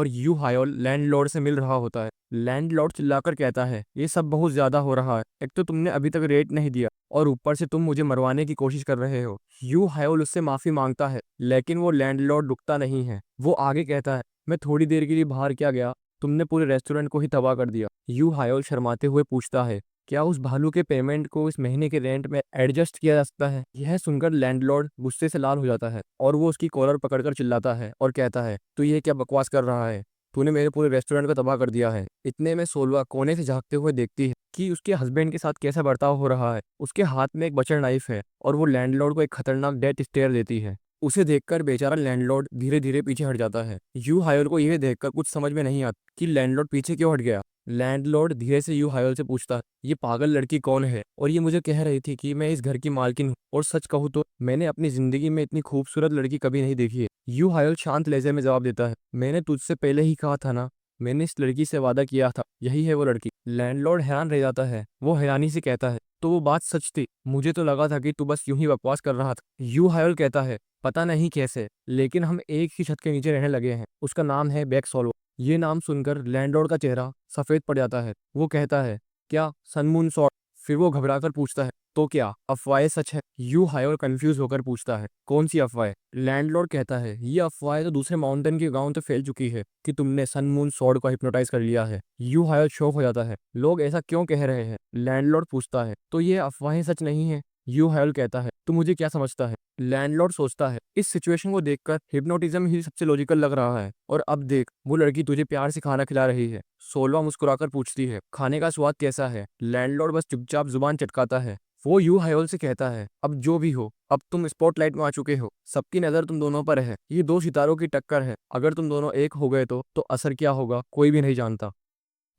यू हायोल लैंडलॉर्ड से मिल रहा होता है। लैंडलॉर्ड चिल्लाकर कहता है, ये सब बहुत ज्यादा हो रहा है। एक तो तुमने अभी तक रेट नहीं दिया, और ऊपर से तुम मुझे मरवाने की कोशिश कर रहे हो। यू हायोल उससे माफी मांगता है, लेकिन वो लैंडलॉर्ड रुकता नहीं है। वो आगे कहता है, मैं थोड़ी देर के लिए बाहर क्या गया, तुमने पूरे रेस्टोरेंट को ही तबाह कर दिया। यू हायोल शर्माते हुए पूछता है, क्या उस भालू के पेमेंट को इस महीने के रेंट में एडजस्ट किया जा सकता है? यह सुनकर लैंडलॉर्ड गुस्से से लाल हो जाता है, और वो उसकी कॉलर पकड़कर चिल्लाता है और कहता है, तू ये क्या बकवास कर रहा है? तूने मेरे पूरे रेस्टोरेंट को तबाह कर दिया है। इतने में सोलवा कोने से झांकते हुए देखती है कि उसके हस्बैंड के साथ कैसा बर्ताव हो रहा है। उसके हाथ में एक बचर नाइफ है, और वो लैंडलॉर्ड को एक खतरनाक डेथ स्टेयर देती है। उसे देखकर बेचारा लैंडलॉर्ड धीरे धीरे पीछे हट जाता है। यू हायोल को यह देखकर कुछ समझ में नहीं आता कि लैंडलॉर्ड पीछे क्यों हट गया। लैंडलॉर्ड धीरे से यू हायोल से पूछता है, ये पागल लड़की कौन है, और ये मुझे कह रही थी कि मैं इस घर की मालकिन हूँ, और सच कहूँ तो मैंने अपनी जिंदगी में इतनी खूबसूरत लड़की कभी नहीं देखी है। यू हायोल शांत लहजे में जवाब देता है, मैंने तुझसे पहले ही कहा था ना, मैंने इस लड़की से वादा किया था, यही है वो लड़की। लैंडलॉर्ड हैरान रह जाता है। वो हैरानी से कहता है, तो वो बात सच थी? मुझे तो लगा था कि तू बस यूं ही बकवास कर रहा था। यू हायोल कहता है, पता नहीं कैसे, लेकिन हम एक ही छत के नीचे रहने लगे हैं। उसका नाम है बैक सोलो। ये नाम सुनकर लैंडलॉर्ड का चेहरा सफेद पड़ जाता है। वो कहता है, क्या सनमून सॉर्ड? फिर वो घबराकर पूछता है, तो क्या अफवाहें सच है? यू हायोल कंफ्यूज होकर पूछता है, कौन सी अफवाह? लैंडलॉर्ड कहता है, ये अफवाह तो दूसरे माउंटेन के गांव तक फैल चुकी है कि तुमने सन मून सॉर्ड को हिप्नोटाइज कर लिया है। यू हायोल शॉक हो जाता है, लोग ऐसा क्यों कह रहे हैं? लैंडलॉर्ड पूछता है, तो ये अफवाहें सच नहीं है? यू हायोल कहता है, तू मुझे क्या समझता है? लैंडलॉर्ड सोचता है, इस सिचुएशन को देखकर हिप्नोटिज्म ही सबसे लॉजिकल लग रहा है। और अब देख, वो लड़की तुझे प्यार से खाना खिला रही है। सोलवा मुस्कुराकर पूछती है, खाने का स्वाद कैसा है? लैंडलॉर्ड बस चुपचाप जुबान चटकाता है। वो यू हायोल से कहता है, अब जो भी हो, अब तुम स्पॉटलाइट में आ चुके हो, सबकी नजर तुम दोनों पर है, ये दो सितारों की टक्कर है, अगर तुम दोनों एक हो गए तो असर क्या होगा कोई भी नहीं जानता।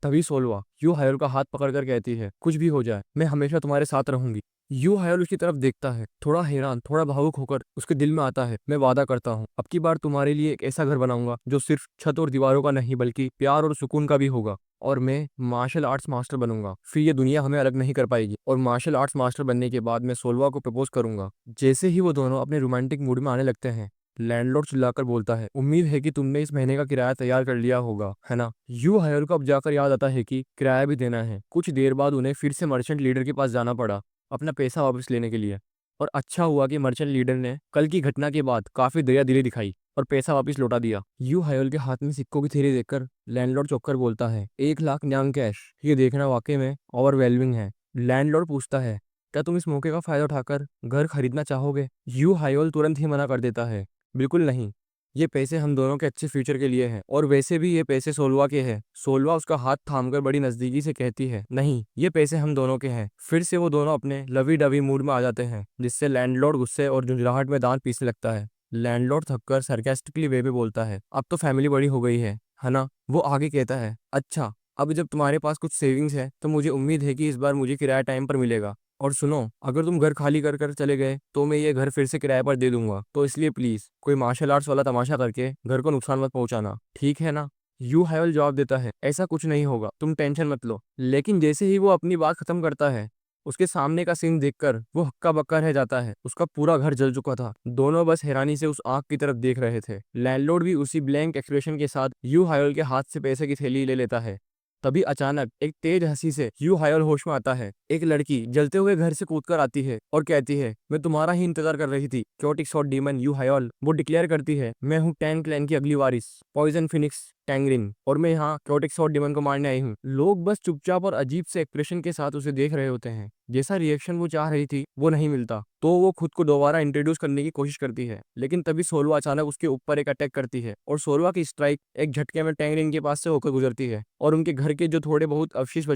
तभी सोलवा यू हायोल का हाथ पकड़कर कहती है, कुछ भी हो जाए मैं हमेशा तुम्हारे साथ रहूंगी। यू हायोल उसकी तरफ देखता है, थोड़ा हैरान, थोड़ा भावुक होकर उसके दिल में आता है, मैं वादा करता हूँ अब की बार तुम्हारे लिए एक ऐसा घर बनाऊंगा जो सिर्फ छत और दीवारों का नहीं बल्कि प्यार और सुकून का भी होगा। और मैं मार्शल आर्ट्स मास्टर बनूंगा, फिर ये दुनिया हमें अलग नहीं कर पाएगी। और मार्शल आर्ट्स मास्टर बनने के बाद मैं सोलवा को प्रपोज करूंगा। जैसे ही वो दोनों अपने रोमांटिक मूड में आने लगते हैं, लैंडलॉर्ड चिल्लाकर बोलता है, उम्मीद है कि तुमने इस महीने का किराया तैयार कर लिया होगा, है ना? यू हायोल को अब जाकर याद आता है कि किराया भी देना है। कुछ देर बाद उन्हें फिर से मर्चेंट लीडर के पास जाना पड़ा अपना पैसा वापस लेने के लिए। और अच्छा हुआ कि मर्चेंट लीडर ने कल की घटना के बाद काफी दया दिली दिखाई और पैसा वापस लौटा दिया। यू हायोल के हाथ में सिक्कों की थैली देखकर लैंडलॉर्ड चौंक कर बोलता है, 1 लाख न्यांग कैश, ये देखना वाकई में ओवरवेलमिंग है। लैंडलॉर्ड पूछता है, क्या तुम इस मौके का फायदा उठाकर घर खरीदना चाहोगे? यू हायोल तुरंत ही मना कर देता है, बिल्कुल नहीं, ये पैसे हम दोनों के अच्छे फ्यूचर के लिए हैं, और वैसे भी ये पैसे सोलवा के हैं। सोलवा उसका हाथ थामकर बड़ी नजदीकी से कहती है, नहीं, ये पैसे हम दोनों के हैं। फिर से वो दोनों अपने लवी डवी मूड में आ जाते हैं, जिससे लैंडलॉर्ड गुस्से और झुंझलाहट में दांत पीसने लगता है। लैंडलॉर्ड थककर सरकास्टिकली वे में बोलता है, अब तो फैमिली बड़ी हो गई है ना? वो आगे कहता है, अच्छा, अब जब तुम्हारे पास कुछ सेविंग्स है तो मुझे उम्मीद है कि इस बार मुझे किराया टाइम पर मिलेगा। और सुनो, अगर तुम घर खाली कर कर चले गए तो मैं ये घर फिर से किराए पर दे दूंगा, तो इसलिए प्लीज कोई मार्शल आर्ट्स वाला तमाशा करके घर को नुकसान मत पहुंचाना, ठीक है ना? यू हायोल जवाब देता है, ऐसा कुछ नहीं होगा, तुम टेंशन मत लो। लेकिन जैसे ही वो अपनी बात खत्म करता है, उसके सामने का सीन देखकर वो हक्का बक्का रह जाता है। उसका पूरा घर जल चुका था, दोनों बस हैरानी से उस आग की तरफ देख रहे थे। लैंडलॉर्ड भी उसी ब्लैंक एक्सप्रेशन के साथ यू हायोल के हाथ से पैसे की थैली ले लेता है। तभी अचानक एक तेज हंसी से यू हायोल होश में आता है। एक लड़की जलते हुए घर से कूदकर आती है और कहती है, मैं तुम्हारा ही इंतजार कर रही थी, क्योटिक शॉट डीमन यू हायोल। वो डिक्लेयर करती है, मैं हूँ टैंग क्लैन की अगली वारिस, पॉइजन फिनिक्स टैंगरिन, और मैं यहाँ क्योटिक शॉट डीमन को मारने आई हूँ। लोग बस चुपचाप और अजीब से एक्सप्रेशन के साथ उसे देख रहे होते हैं। जैसा रिएक्शन वो चाह रही थी वो नहीं मिलता, तो वो खुद को दोबारा इंट्रोड्यूस करने की कोशिश करती है। लेकिन तभी सोलवा अचानक उसके ऊपर एक अटैक करती है, और सोलवा की स्ट्राइक एक झटके में टैंगरिन के पास से होकर गुजरती है, और उनके घर के जो थोड़े बहुत अवशेष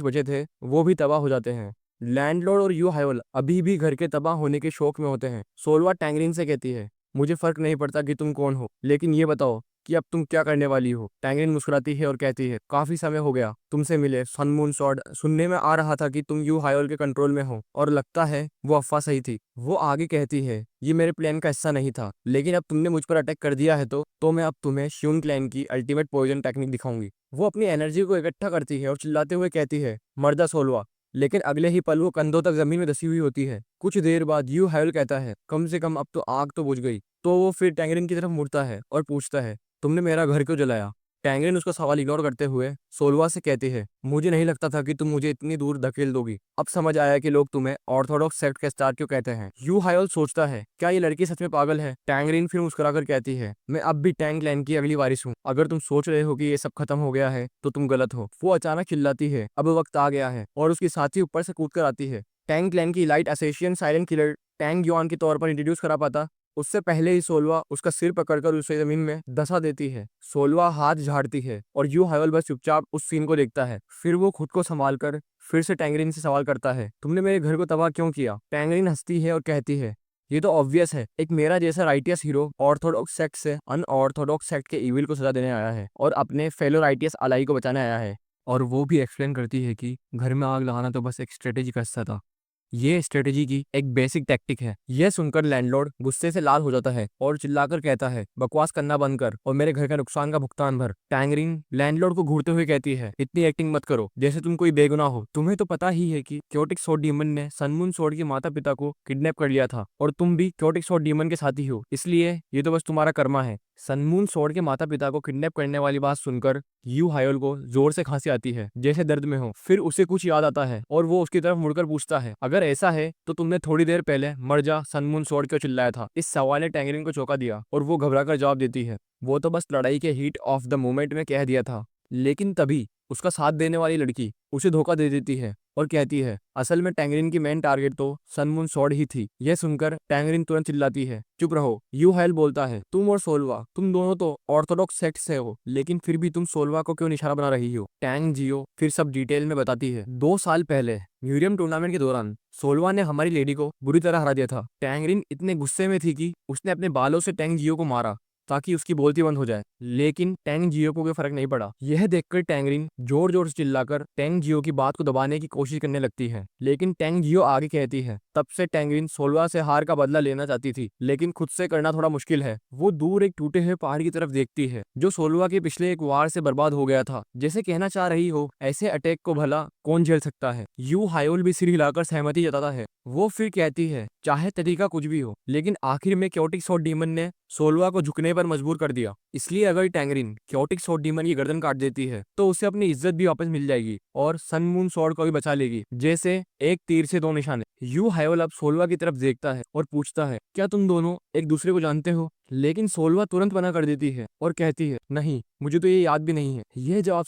बचे थे वो भी तबाह हो जाते हैं। लैंडलॉर्ड और यू हायोल अभी भी घर के तबाह होने के शौक में होते हैं। सोलवा टैंगरिन से कहती है, मुझे फर्क नहीं पड़ता कि तुम कौन हो, लेकिन ये बताओ कि अब तुम क्या करने वाली हो? टैंगरिन मुस्कुराती है और कहती है, काफी समय हो गया तुमसे मिले सन मून सॉर्ड, सुनने में आ रहा था कि तुम यू हायोल के कंट्रोल में हो, और लगता है वो अफवाह सही थी। वो आगे कहती है, ये मेरे प्लान का हिस्सा नहीं था, लेकिन अब तुमने मुझ पर अटैक कर दिया है तो मैं अब तुम्हें श्यून क्लैन की अल्टीमेट पॉइजन टेक्निक दिखाऊंगी। वो अपनी एनर्जी को इकट्ठा करती है और चिल्लाते हुए कहती है, मर्दा सोलवा। लेकिन अगले ही पल वो कंधों तक जमीन में धसी हुई होती है। कुछ देर बाद यू हायोल कहता है, कम से कम अब तो आग तो बुझ गई। तो वो फिर टैंगरिन की तरफ मुड़ता है और पूछता है, तुमने मेरा घर क्यों जलाया? टैंगरिन उसका सवाल इग्नोर करते हुए सोलवा से कहती है, मुझे नहीं लगता था कि तुम मुझे इतनी दूर धकेल दोगी। अब समझ आया कि लोग तुम्हें ऑर्थोडॉक्स सेक्ट का स्टार क्यों कहते हैं। यू हायोल सोचता है, क्या ये लड़की सच में पागल है? टैंगरिन फिर मुस्कुराकर कहती है, मैं अब भी टैंग क्लैन की अगली वारिस हूँ। अगर तुम सोच रहे हो कि ये सब खत्म हो गया है तो तुम गलत हो। वो अचानक चिल्लाती है, अब वक्त आ गया है, और उसकी साथी ऊपर से कूदकर आती है। टैंग क्लैन की light assassin silent killer Tang Yuan के तौर पर इंट्रोड्यूस करा पाता उससे पहले ही सोलवा उसका सिर पकड़कर उसे जमीन में धसा देती है। सोलवा हाथ झाड़ती है और यू हायोल बस चुपचाप उस सीन को देखता है। फिर वो खुद को संभाल कर फिर से टैंगरिन से सवाल करता है, तुमने मेरे घर को तबाह क्यों किया? टैंगरिन हंसती है और कहती है, ये तो ऑब्वियस है, एक मेरा जैसा राइटियस हीरो ऑर्थोडॉक्स सेक्ट से अनऑर्थोडॉक्स सेक्ट के इविल को सजा देने आया है और अपने फेलो राइटियस अलाई को बचाने आया है। और वो भी एक्सप्लेन करती है कि घर में आग लगाना तो बस एक स्ट्रेटेजी का हिस्सा था, ये स्ट्रेटेजी की एक बेसिक टैक्टिक है। यह सुनकर लैंडलॉर्ड गुस्से से लाल हो जाता है और चिल्लाकर कहता है, बकवास करना बंद कर और मेरे घर का नुकसान का भुगतान भर। टैंगरिन लैंडलॉर्ड को घूरते हुए कहती है, इतनी एक्टिंग मत करो जैसे तुम कोई बेगुनाह हो। तुम्हें तो पता ही है कि क्योटिक स्वॉर्ड डीमन ने सनमून स्वॉर्ड के माता पिता को किडनैप कर लिया था, और तुम भी क्योटिक स्वॉर्ड डीमन के साथी हो, इसलिए ये तो बस तुम्हारा कर्मा है। सनमून स्वॉर्ड के माता पिता को किडनैप करने वाली बात सुनकर यू हायोल को जोर से खांसी आती है, जैसे दर्द में हो। फिर उसे कुछ याद आता है और वो उसकी तरफ मुड़कर पूछता है, अगर ऐसा है तो तुमने थोड़ी देर पहले मर जा सनमून स्वॉर्ड क्यों चिल्लाया था? इस सवाल ने टैंगरिन को चौंका दिया और वो घबराकर जवाब देती है, वो तो बस लड़ाई के हीट ऑफ द मोमेंट में कह दिया था। लेकिन तभी उसका साथ देने वाली लड़की उसे धोखा दे देती है और कहती है, असल में टैंगरिन की मेन टारगेट तो सनमून स्वॉर्ड ही थी। यह सुनकर टैंगरिन तुरंत चिल्लाती है, चुप रहो। यू हायल बोलता है, तुम और सोलवा, तुम दोनों तो ऑर्थोडॉक्स सेक्ट से हो, लेकिन फिर भी तुम सोलवा को क्यों निशाना बना रही हो? टैंग जियो फिर सब डिटेल में बताती है। 2 साल पहले म्यूरियम टूर्नामेंट के दौरान सोलवा ने हमारी लेडी को बुरी तरह हरा दिया था। टैंगरिन इतने गुस्से में थी कि उसने अपने बालों से टैंग जियो को मारा ताकि उसकी बोलती बंद हो जाए, लेकिन टैंग जियो को कोई फर्क नहीं पड़ा। यह देखकर टैंगरिन जोर जोर से चिल्लाकर टैंग जियो की बात को दबाने की कोशिश करने लगती है, लेकिन टैंग जियो आगे कहती है, तब से टैंगरिन सोलवा से हार का बदला लेना चाहती थी, लेकिन खुद से करना थोड़ा मुश्किल है। वो दूर एक टूटे हुए पहाड़ की तरफ देखती है जो सोलवा के पिछले एक वार से बर्बाद हो गया था, जैसे कहना चाह रही हो, ऐसे अटैक को भला कौन झेल सकता है? यू हायोल भी सिर हिलाकर सहमति जताता है। वो फिर कहती है, चाहे तरीका कुछ भी हो, लेकिन आखिर में क्योटिक स्वॉर्ड डीमन ने सोलवा को झुकने पर मजबूर कर दिया। इसलिए अगर टैंगरिन क्योटिक स्वॉर्ड डीमन की गर्दन काट देती है तो उसे अपनी इज्जत भी वापस मिल जाएगी और सनमून स्वॉर्ड को भी बचा लेगी। जैसे एक तीर से 2 निशाने। यू हायोल अब सोलवा की तरफ देखता है और पूछता है, क्या तुम दोनों एक दूसरे को जानते हो? लेकिन सोलवा तुरंत मना कर देती है और कहती है, नहीं, मुझे तो ये याद भी नहीं है। यह जवाब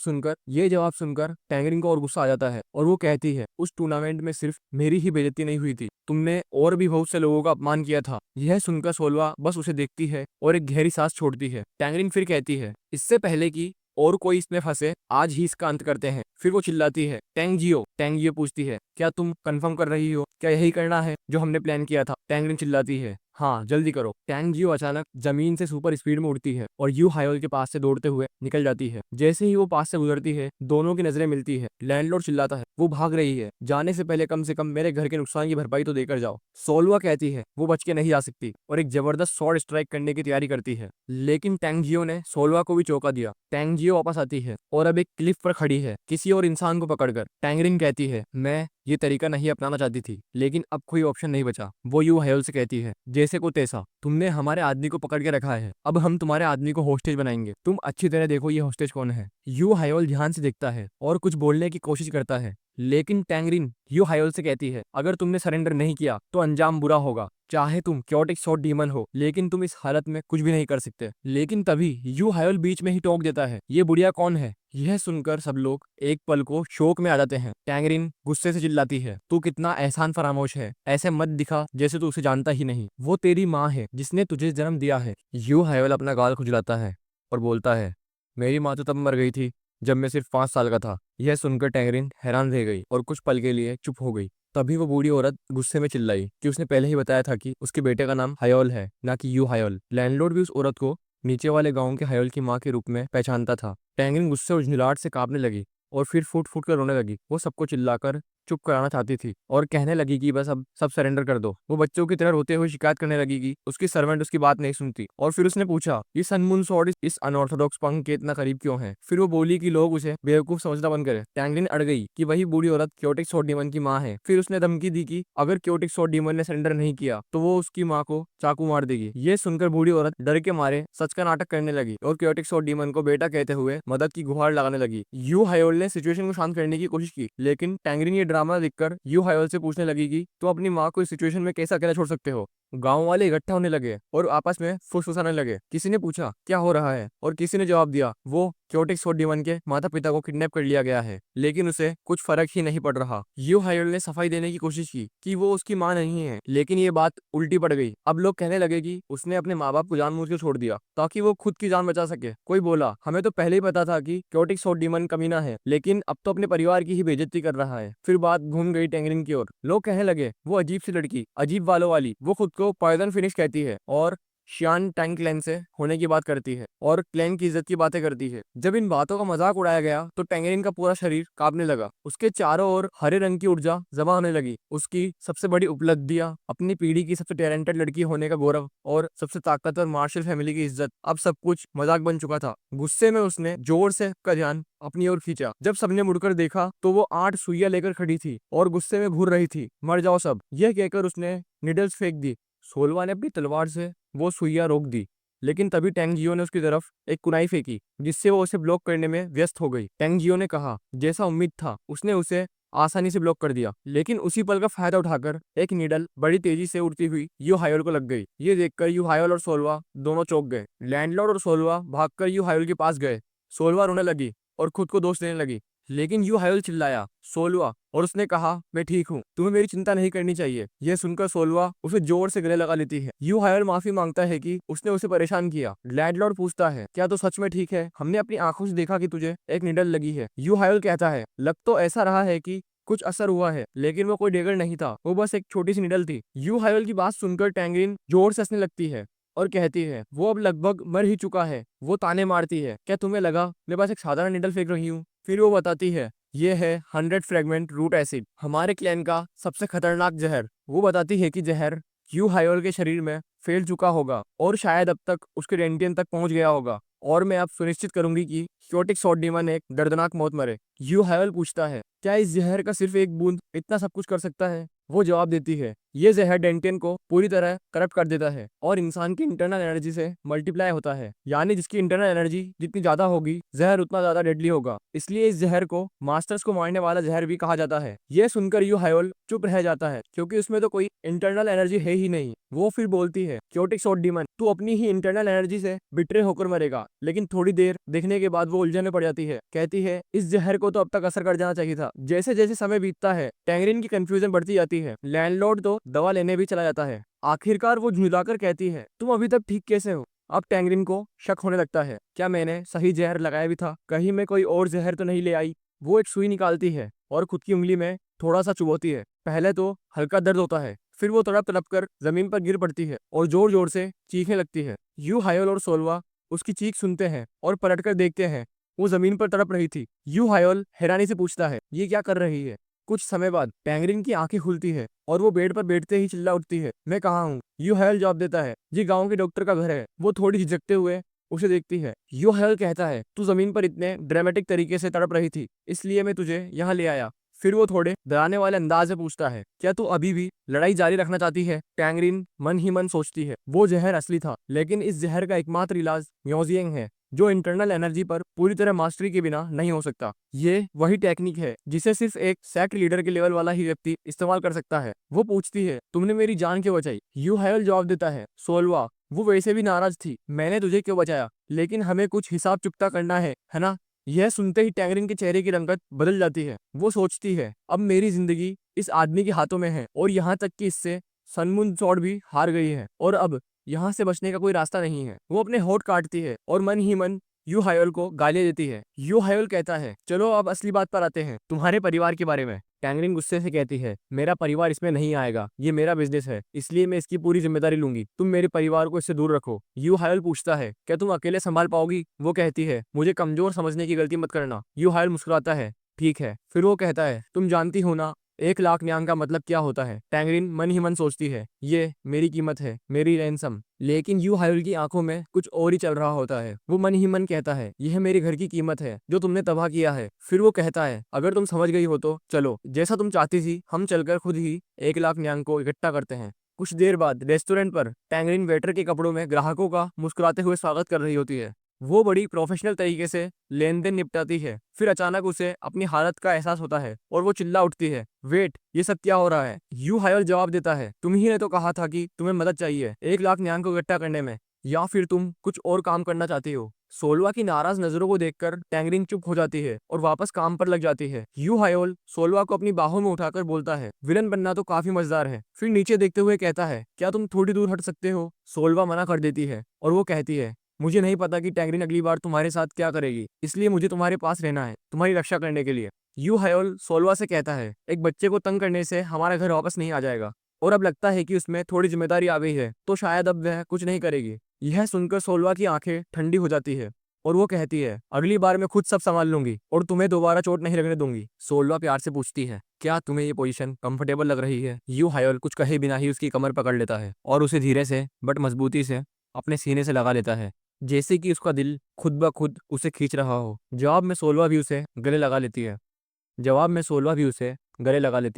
सुनकर टैंगरिन को और गुस्सा आ जाता है और वो कहती है, उस टूर्नामेंट में सिर्फ मेरी ही बेइज्जती नहीं हुई थी, तुमने और भी बहुत से लोगों का अपमान किया था। यह सुनकर सोलवा बस उसे देखती है और एक गहरी सांस छोड़ती है। टैंगरिन फिर कहती है, इससे पहले कि और कोई इसमें फंसे, आज ही इसका अंत करते हैं। फिर वो चिल्लाती है, टैंग जियो पूछती है, क्या तुम कंफर्म कर रही हो? क्या यही करना है जो हमने प्लान किया था? टैंगरिन चिल्लाती है, हाँ, जल्दी करो। टैंग जियो अचानक जमीन से सुपर स्पीड में उड़ती है और यू हायोल के पास से दौड़ते हुए निकल जाती है। जैसे ही वो पास से गुजरती है, दोनों की नजरें मिलती है। लैंडलॉर्ड चिल्लाता है, वो भाग रही है, जाने से पहले कम से कम मेरे घर के नुकसान की भरपाई तो देकर जाओ। सोलवा कहती है, वो बच के नहीं आ सकती और एक जबरदस्त शॉर्ट स्ट्राइक करने की तैयारी करती है, लेकिन टैंग जियो ने सोलवा को भी चौंका दिया। टैंग जियो वापस आती है और अब एक क्लिफ पर खड़ी है, किसी और इंसान को पकड़कर। टैंगरिन कहती है, मैं ये तरीका नहीं अपनाना चाहती थी, लेकिन अब कोई ऑप्शन नहीं बचा। वो यू हायोल से कहती है, जैसे को तैसा, तुमने हमारे आदमी को पकड़ के रखा है, अब हम तुम्हारे आदमी को होस्टेज बनाएंगे। तुम अच्छी तरह देखो ये होस्टेज कौन है। यू हायोल ध्यान से देखता है और कुछ बोलने की कोशिश करता है, लेकिन टैंगरिन यू हायोल से कहती है, अगर तुमने सरेंडर नहीं किया तो अंजाम बुरा होगा। चाहे तुम क्योटिक स्वॉर्ड डीमन हो, लेकिन तुम इस हालत में कुछ भी नहीं कर सकते। लेकिन तभी यू हायोल बीच में ही टोक देता है, ये बुढ़िया कौन है? यह सुनकर सब लोग एक पल को शोक में आ जाते हैं। टैंगरिन गुस्से से चिल्लाती है, तू कितना एहसान फरामोश है, ऐसे मत दिखा जैसे तू उसे जानता ही नहीं। वो तेरी माँ है जिसने तुझे जन्म दिया है। यू हायोल अपना गाल खुजलाता है और बोलता है, मेरी माँ तो तब मर गई थी जब मैं सिर्फ 5 साल का था। यह सुनकर टैंगरिन हैरान रह गई और कुछ पल के लिए चुप हो गई। तभी वो बूढ़ी औरत गुस्से में चिल्लाई कि उसने पहले ही बताया था कि उसके बेटे का नाम हायोल है, ना कि यू हायोल। लैंडलॉर्ड भी उस औरत को नीचे वाले गांव के हायोल की माँ के रूप में पहचानता था। टैंगरिन गुस्से और झुंझलाहट से कांपने लगी और फिर फूट फूट कर रोने लगी। वो सबको चिल्लाकर चुप कराना चाहती थी और कहने लगी कि बस अब सब सरेंडर कर दो। वो बच्चों की तरह रोते हुए शिकायत करने लगी कि उसकी सर्वेंट उसकी बात नहीं सुनती। और फिर उसने पूछा, ये सनमून स्वॉर्ड इस अनऑर्थोडॉक्स पंख के इतना करीब क्यों है? फिर वो बोली कि लोग उसे बेवकूफ समझना बंद करे। टैंगरिन अड़ गई कि वही बूढ़ी औरत क्योटिक स्वॉर्ड डीमन की माँ है। फिर उसने धमकी दी कि अगर क्योटिक स्वॉर्ड डीमन ने सरेंडर नहीं किया तो वो उसकी माँ को चाकू मार देगी। ये सुनकर बूढ़ी औरत डर के मारे सच का नाटक करने लगी और क्योटिक स्वॉर्ड डीमन को बेटा कहते हुए मदद की गुहार लगाने लगी। यू हायोल ने सिचुएशन को शांत करने की कोशिश की, लेकिन टैंगरिन ये ड्रामा देखकर यू हायोल से पूछने लगी कि तो अपनी माँ को इस सिचुएशन में कैसे अकेला छोड़ सकते हो? गांव वाले इकट्ठा होने लगे और आपस में फुसफुसाने लगे। किसी ने पूछा, क्या हो रहा है? और किसी ने जवाब दिया, वो क्योटिक स्वॉर्ड डीमन के माता पिता को किडनैप कर लिया गया है, लेकिन उसे कुछ फर्क ही नहीं पड़ रहा। यू हायोल ने सफाई देने की कोशिश की कि वो उसकी माँ नहीं है, लेकिन ये बात उल्टी पड़ गई। अब लोग कहने लगे कि उसने अपने माँ बाप को जानबूझ के छोड़ दिया ताकि वो खुद की जान बचा सके। कोई बोला, हमें तो पहले ही पता था कि क्योटिक स्वॉर्ड डीमन कमीना है, लेकिन अब तो अपने परिवार की ही बेइज्जती कर रहा है। फिर बात घूम गई टैंगरिन की ओर। लोग कहने लगे, वो अजीब सी लड़की, अजीब बालों वाली, वो खुद को पॉइजन फिनिश कहती है और शियान टैंग क्लैन से होने की बात करती है और क्लैन की इज्जत की बातें करती है। जब इन बातों का मजाक उड़ाया गया तो टैंगरिन का पूरा शरीर कांपने लगा। उसके चारों ओर हरे रंग की ऊर्जा जमा होने लगी। उसकी सबसे बड़ी उपलब्धियां, अपनी पीढ़ी की सबसे टैलेंटेड लड़की होने का गौरव और सबसे ताकतवर मार्शल फैमिली की इज्जत, अब सब कुछ मजाक बन चुका था। गुस्से में उसने जोर से का ध्यान अपनी ओर खींचा। जब सबने मुड़कर देखा तो वो 8 सुइयां लेकर खड़ी थी और गुस्से में घूर रही थी। मर जाओ सब, यह कहकर उसने निडल्स फेंक दी। सोलवा ने अपनी तलवार से वो सुइयां रोक दी लेकिन तभी टैंग जियो ने उसकी तरफ एक कुनाई फेंकी, जिससे वो उसे ब्लॉक करने में व्यस्त हो गई। टैंग जियो ने कहा, जैसा उम्मीद था उसने उसे आसानी से ब्लॉक कर दिया, लेकिन उसी पल का फायदा उठाकर एक नीडल बड़ी तेजी से उड़ती हुई यू हायोल को लग गई। ये देखकर यू हायोल और सोलवा दोनों चौंक गए। लैंडलॉर्ड और सोलवा भागकर यू हायोल के पास गए। सोलवा रोने लगी और खुद को दोष देने लगी, लेकिन यू हायोल चिल्लाया, सोलवा, और उसने कहा, मैं ठीक हूँ, तुम्हें मेरी चिंता नहीं करनी चाहिए। यह सुनकर सोलवा उसे जोर से गले लगा लेती है। यू हायोल माफी मांगता है कि उसने उसे परेशान किया। लैंडलॉर्ड पूछता है, क्या तो सच में ठीक है? हमने अपनी आंखों से देखा कि तुझे एक निडल लगी है। यू हायोल कहता है, लग तो ऐसा रहा है कि कुछ असर हुआ है, लेकिन वो कोई डेगर नहीं था, वो बस एक छोटी सी निडल थी। यू हायोल की बात सुनकर टैंगरिन जोर से हंसने लगती है और कहती है, वो अब लगभग मर ही चुका है। वो ताने मारती है, क्या तुम्हें लगा मैं बस एक साधारण निडल फेंक रही हूँ? फिर वो बताती है, ये है 100 फ्रेगमेंट रूट एसिड, हमारे क्लैन का सबसे खतरनाक जहर। वो बताती है कि जहर यू हायोल के शरीर में फैल चुका होगा और शायद अब तक उसके डेंटियन तक पहुंच गया होगा, और मैं अब सुनिश्चित करूंगी कि क्योटिक सॉर्ड डीमन एक दर्दनाक मौत मरे। यू हायोल पूछता है, क्या इस जहर का सिर्फ एक बूंद इतना सब कुछ कर सकता है? वो जवाब देती है, ये जहर डेंटियन को पूरी तरह करप्ट कर देता है और इंसान की इंटरनल एनर्जी से मल्टीप्लाई होता है, यानी जिसकी इंटरनल एनर्जी जितनी ज्यादा होगी जहर उतना ज्यादा डेडली होगा। इसलिए इस जहर को मास्टर्स को मारने वाला जहर भी कहा जाता है। यह सुनकर यू हायोल चुप रह जाता है, क्योंकि उसमें तो कोई इंटरनल एनर्जी है ही नहीं। वो फिर बोलती है, क्योटिक सॉर्ड डीमन, तू अपनी ही इंटरनल एनर्जी से बिट्रे होकर मरेगा। लेकिन थोड़ी देर देखने के बाद वो उलझन में पड़ जाती है। कहती है, इस जहर को तो अब तक असर कर जाना चाहिए था। जैसे जैसे समय बीतता है टैंगरिन की कंफ्यूजन बढ़ती जाती है। लैंडलॉर्ड तो दवा लेने भी चला जाता है। आखिरकार वो झुलाकर कहती है, तुम अभी तक ठीक कैसे हो? अब टैंगरिन को शक होने लगता है, क्या मैंने सही जहर लगाया भी था? कहीं मैं कोई और जहर तो नहीं ले आई? वो एक सुई निकालती है और खुद की उंगली में थोड़ा सा चुभोती है। पहले तो हल्का दर्द होता है, फिर वो तड़प तड़प कर जमीन पर गिर पड़ती है और जोर जोर से चीखने लगती है। यू हायोल और सोलवा उसकी चीख सुनते हैं और पलटकर देखते हैं, वो जमीन पर तड़प रही थी। यू हायोल हैरानी से पूछता है, ये क्या कर रही है? कुछ समय बाद टैंगरिन की आंखें खुलती है और वो बेड पर बैठते ही चिल्ला उठती है, मैं कहाँ हूँ? यू हायोल जवाब देता है, ये गांव के डॉक्टर का घर है। वो थोड़ी झिझकते हुए उसे देखती है। यू हायोल कहता है, तू जमीन पर इतने ड्रामेटिक तरीके से तड़प रही थी, इसलिए मैं तुझे यहाँ ले आया। फिर वो थोड़े डराने वाले अंदाज में पूछता है, क्या तू अभी भी लड़ाई जारी रखना चाहती है? टैंगरिन मन ही मन सोचती है, वो जहर असली था, लेकिन इस जहर का एकमात्र इलाज म्योजिंग है, जो इंटरनल एनर्जी पर पूरी तरह मास्टरी के बिना नहीं हो सकता। ये वही टेक्निक है जिसे सिर्फ एक सेक्ट लीडर के लेवल वाला ही व्यक्ति इस्तेमाल कर सकता है। वो पूछती है, तुमने मेरी जान क्यों बचाई? यू हायोल जवाब देता है, सोलवा, वो वैसे भी नाराज थी, मैंने तुझे क्यों बचाया, लेकिन हमें कुछ हिसाब चुकता करना है ना? यह सुनते ही टैंगरिन के चेहरे की रंगत बदल जाती है। वो सोचती है, अब मेरी जिंदगी इस आदमी के हाथों में है, और यहाँ तक कि इससे सनमुन सॉर्ड भी हार गई है, और अब यहाँ से बचने का कोई रास्ता नहीं है। वो अपने होठ काटती है और मन ही मन यू हायोल को गालियां देती है। यू हायोल कहता है, चलो अब असली बात पर आते हैं, तुम्हारे परिवार के बारे में। टैंगरिन गुस्से से कहती है, मेरा परिवार इसमें नहीं आएगा, ये मेरा बिजनेस है, इसलिए मैं इसकी पूरी जिम्मेदारी लूंगी। तुम मेरे परिवार को इससे दूर रखो। यू हायोल पूछता है, क्या तुम अकेले संभाल पाओगी? वो कहती है, मुझे कमजोर समझने की गलती मत करना। यू हायोल मुस्कुराता है, ठीक है। फिर वो कहता है, तुम जानती हो ना 1 लाख न्यांग का मतलब क्या होता है? टैंगरिन मन ही मन सोचती है, ये मेरी कीमत है, मेरी रैनसम। लेकिन यू हायोल की आंखों में कुछ और ही चल रहा होता है। वो मन ही मन कहता है, यह मेरे घर की कीमत है जो तुमने तबाह किया है। फिर वो कहता है, अगर तुम समझ गई हो तो चलो, जैसा तुम चाहती थी, हम चलकर खुद ही 1 लाख न्यांग को इकट्ठा करते हैं। कुछ देर बाद रेस्टोरेंट पर टैंगरिन वेटर के कपड़ों में ग्राहकों का मुस्कुराते हुए स्वागत कर रही होती है। वो बड़ी प्रोफेशनल तरीके से लेन देन निपटाती है। फिर अचानक उसे अपनी हालत का एहसास होता है और वो चिल्ला उठती है, वेट, ये सब क्या हो रहा है? यू हायोल जवाब देता है, तुम ही ने तो कहा था कि तुम्हें मदद चाहिए 1 लाख न्यांग को इकट्ठा करने में, या फिर तुम कुछ और काम करना चाहती हो? सोलवा की नाराज नजरों को देखकर टैंगरिन चुप हो जाती है और वापस काम पर लग जाती है। यू हायोल सोलवा को अपनी बाहों में उठाकर बोलता है, विलन बनना तो काफी मजेदार है। फिर नीचे देखते हुए कहता है, क्या तुम थोड़ी दूर हट सकते हो? सोलवा मना कर देती है और वो कहती है, मुझे नहीं पता कि टैंगरिन अगली बार तुम्हारे साथ क्या करेगी, इसलिए मुझे तुम्हारे पास रहना है, तुम्हारी रक्षा करने के लिए। यू हायोल सोलवा से कहता है, एक बच्चे को तंग करने से हमारा घर वापस नहीं आ जाएगा, और अब लगता है कि उसमें थोड़ी जिम्मेदारी आ गई है, तो शायद अब वह कुछ नहीं करेगी। यह सुनकर सोलवा की आंखें ठंडी हो जाती है और वो कहती है, अगली बार मैं खुद सब संभाल लूंगी और तुम्हें दोबारा चोट नहीं लगने दूंगी। सोलवा प्यार से पूछती है, क्या तुम्हें ये पोजीशन कंफर्टेबल लग रही है? यू हायोल कुछ कहे बिना ही उसकी कमर पकड़ लेता है और उसे धीरे से बट मजबूती से अपने सीने से लगा लेता है, जैसे कि उसका दिल खुद ब खुद उसे खींच रहा हो। जवाब में सोलवा भी उसे गले लगा लेती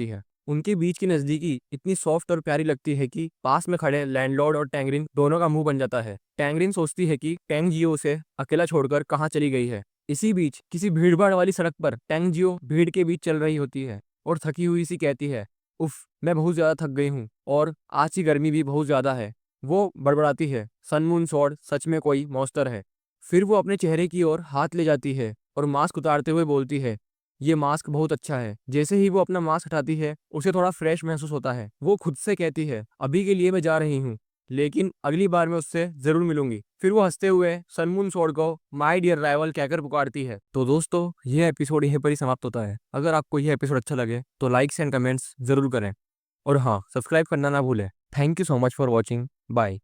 है। उनके बीच की नज़दीकी इतनी सॉफ्ट और प्यारी लगती है कि पास में खड़े लैंडलॉर्ड और टैंगरिन दोनों का मुंह बन जाता है। टैंगरिन सोचती है कि टैंग जियो उसे अकेला छोड़कर कहाँ चली गई है। इसी बीच किसी भीड़-भाड़ वाली सड़क पर टैंग जियो भीड़ के बीच चल रही होती है और थकी हुई सी कहती है, उफ़! मैं बहुत ज़्यादा थक गई हूँ और आज की गर्मी भी बहुत ज़्यादा है। वो बड़बड़ाती है, सन मून स्वॉर्ड सच में कोई मॉन्स्टर है। फिर वो अपने चेहरे की ओर हाथ ले जाती है और मास्क उतारते हुए बोलती है, ये मास्क बहुत अच्छा है। जैसे ही वो अपना मास्क हटाती है, उसे थोड़ा फ्रेश महसूस होता है। वो खुद से कहती है, अभी के लिए मैं जा रही हूँ, लेकिन अगली बार मैं उससे ज़रूर मिलूंगी। फिर वो हंसते हुए सनमून स्वॉर्ड को माय डियर राइवल कहकर पुकारती है। तो दोस्तों, ये एपिसोड यहीं पर ही समाप्त होता है। अगर आपको यह एपिसोड अच्छा लगे, तो लाइक्स एंड कमेंट्स ज़रूर करें। और हाँ, सब्सक्राइब करना ना भूलें। Thank you so much for watching. Bye.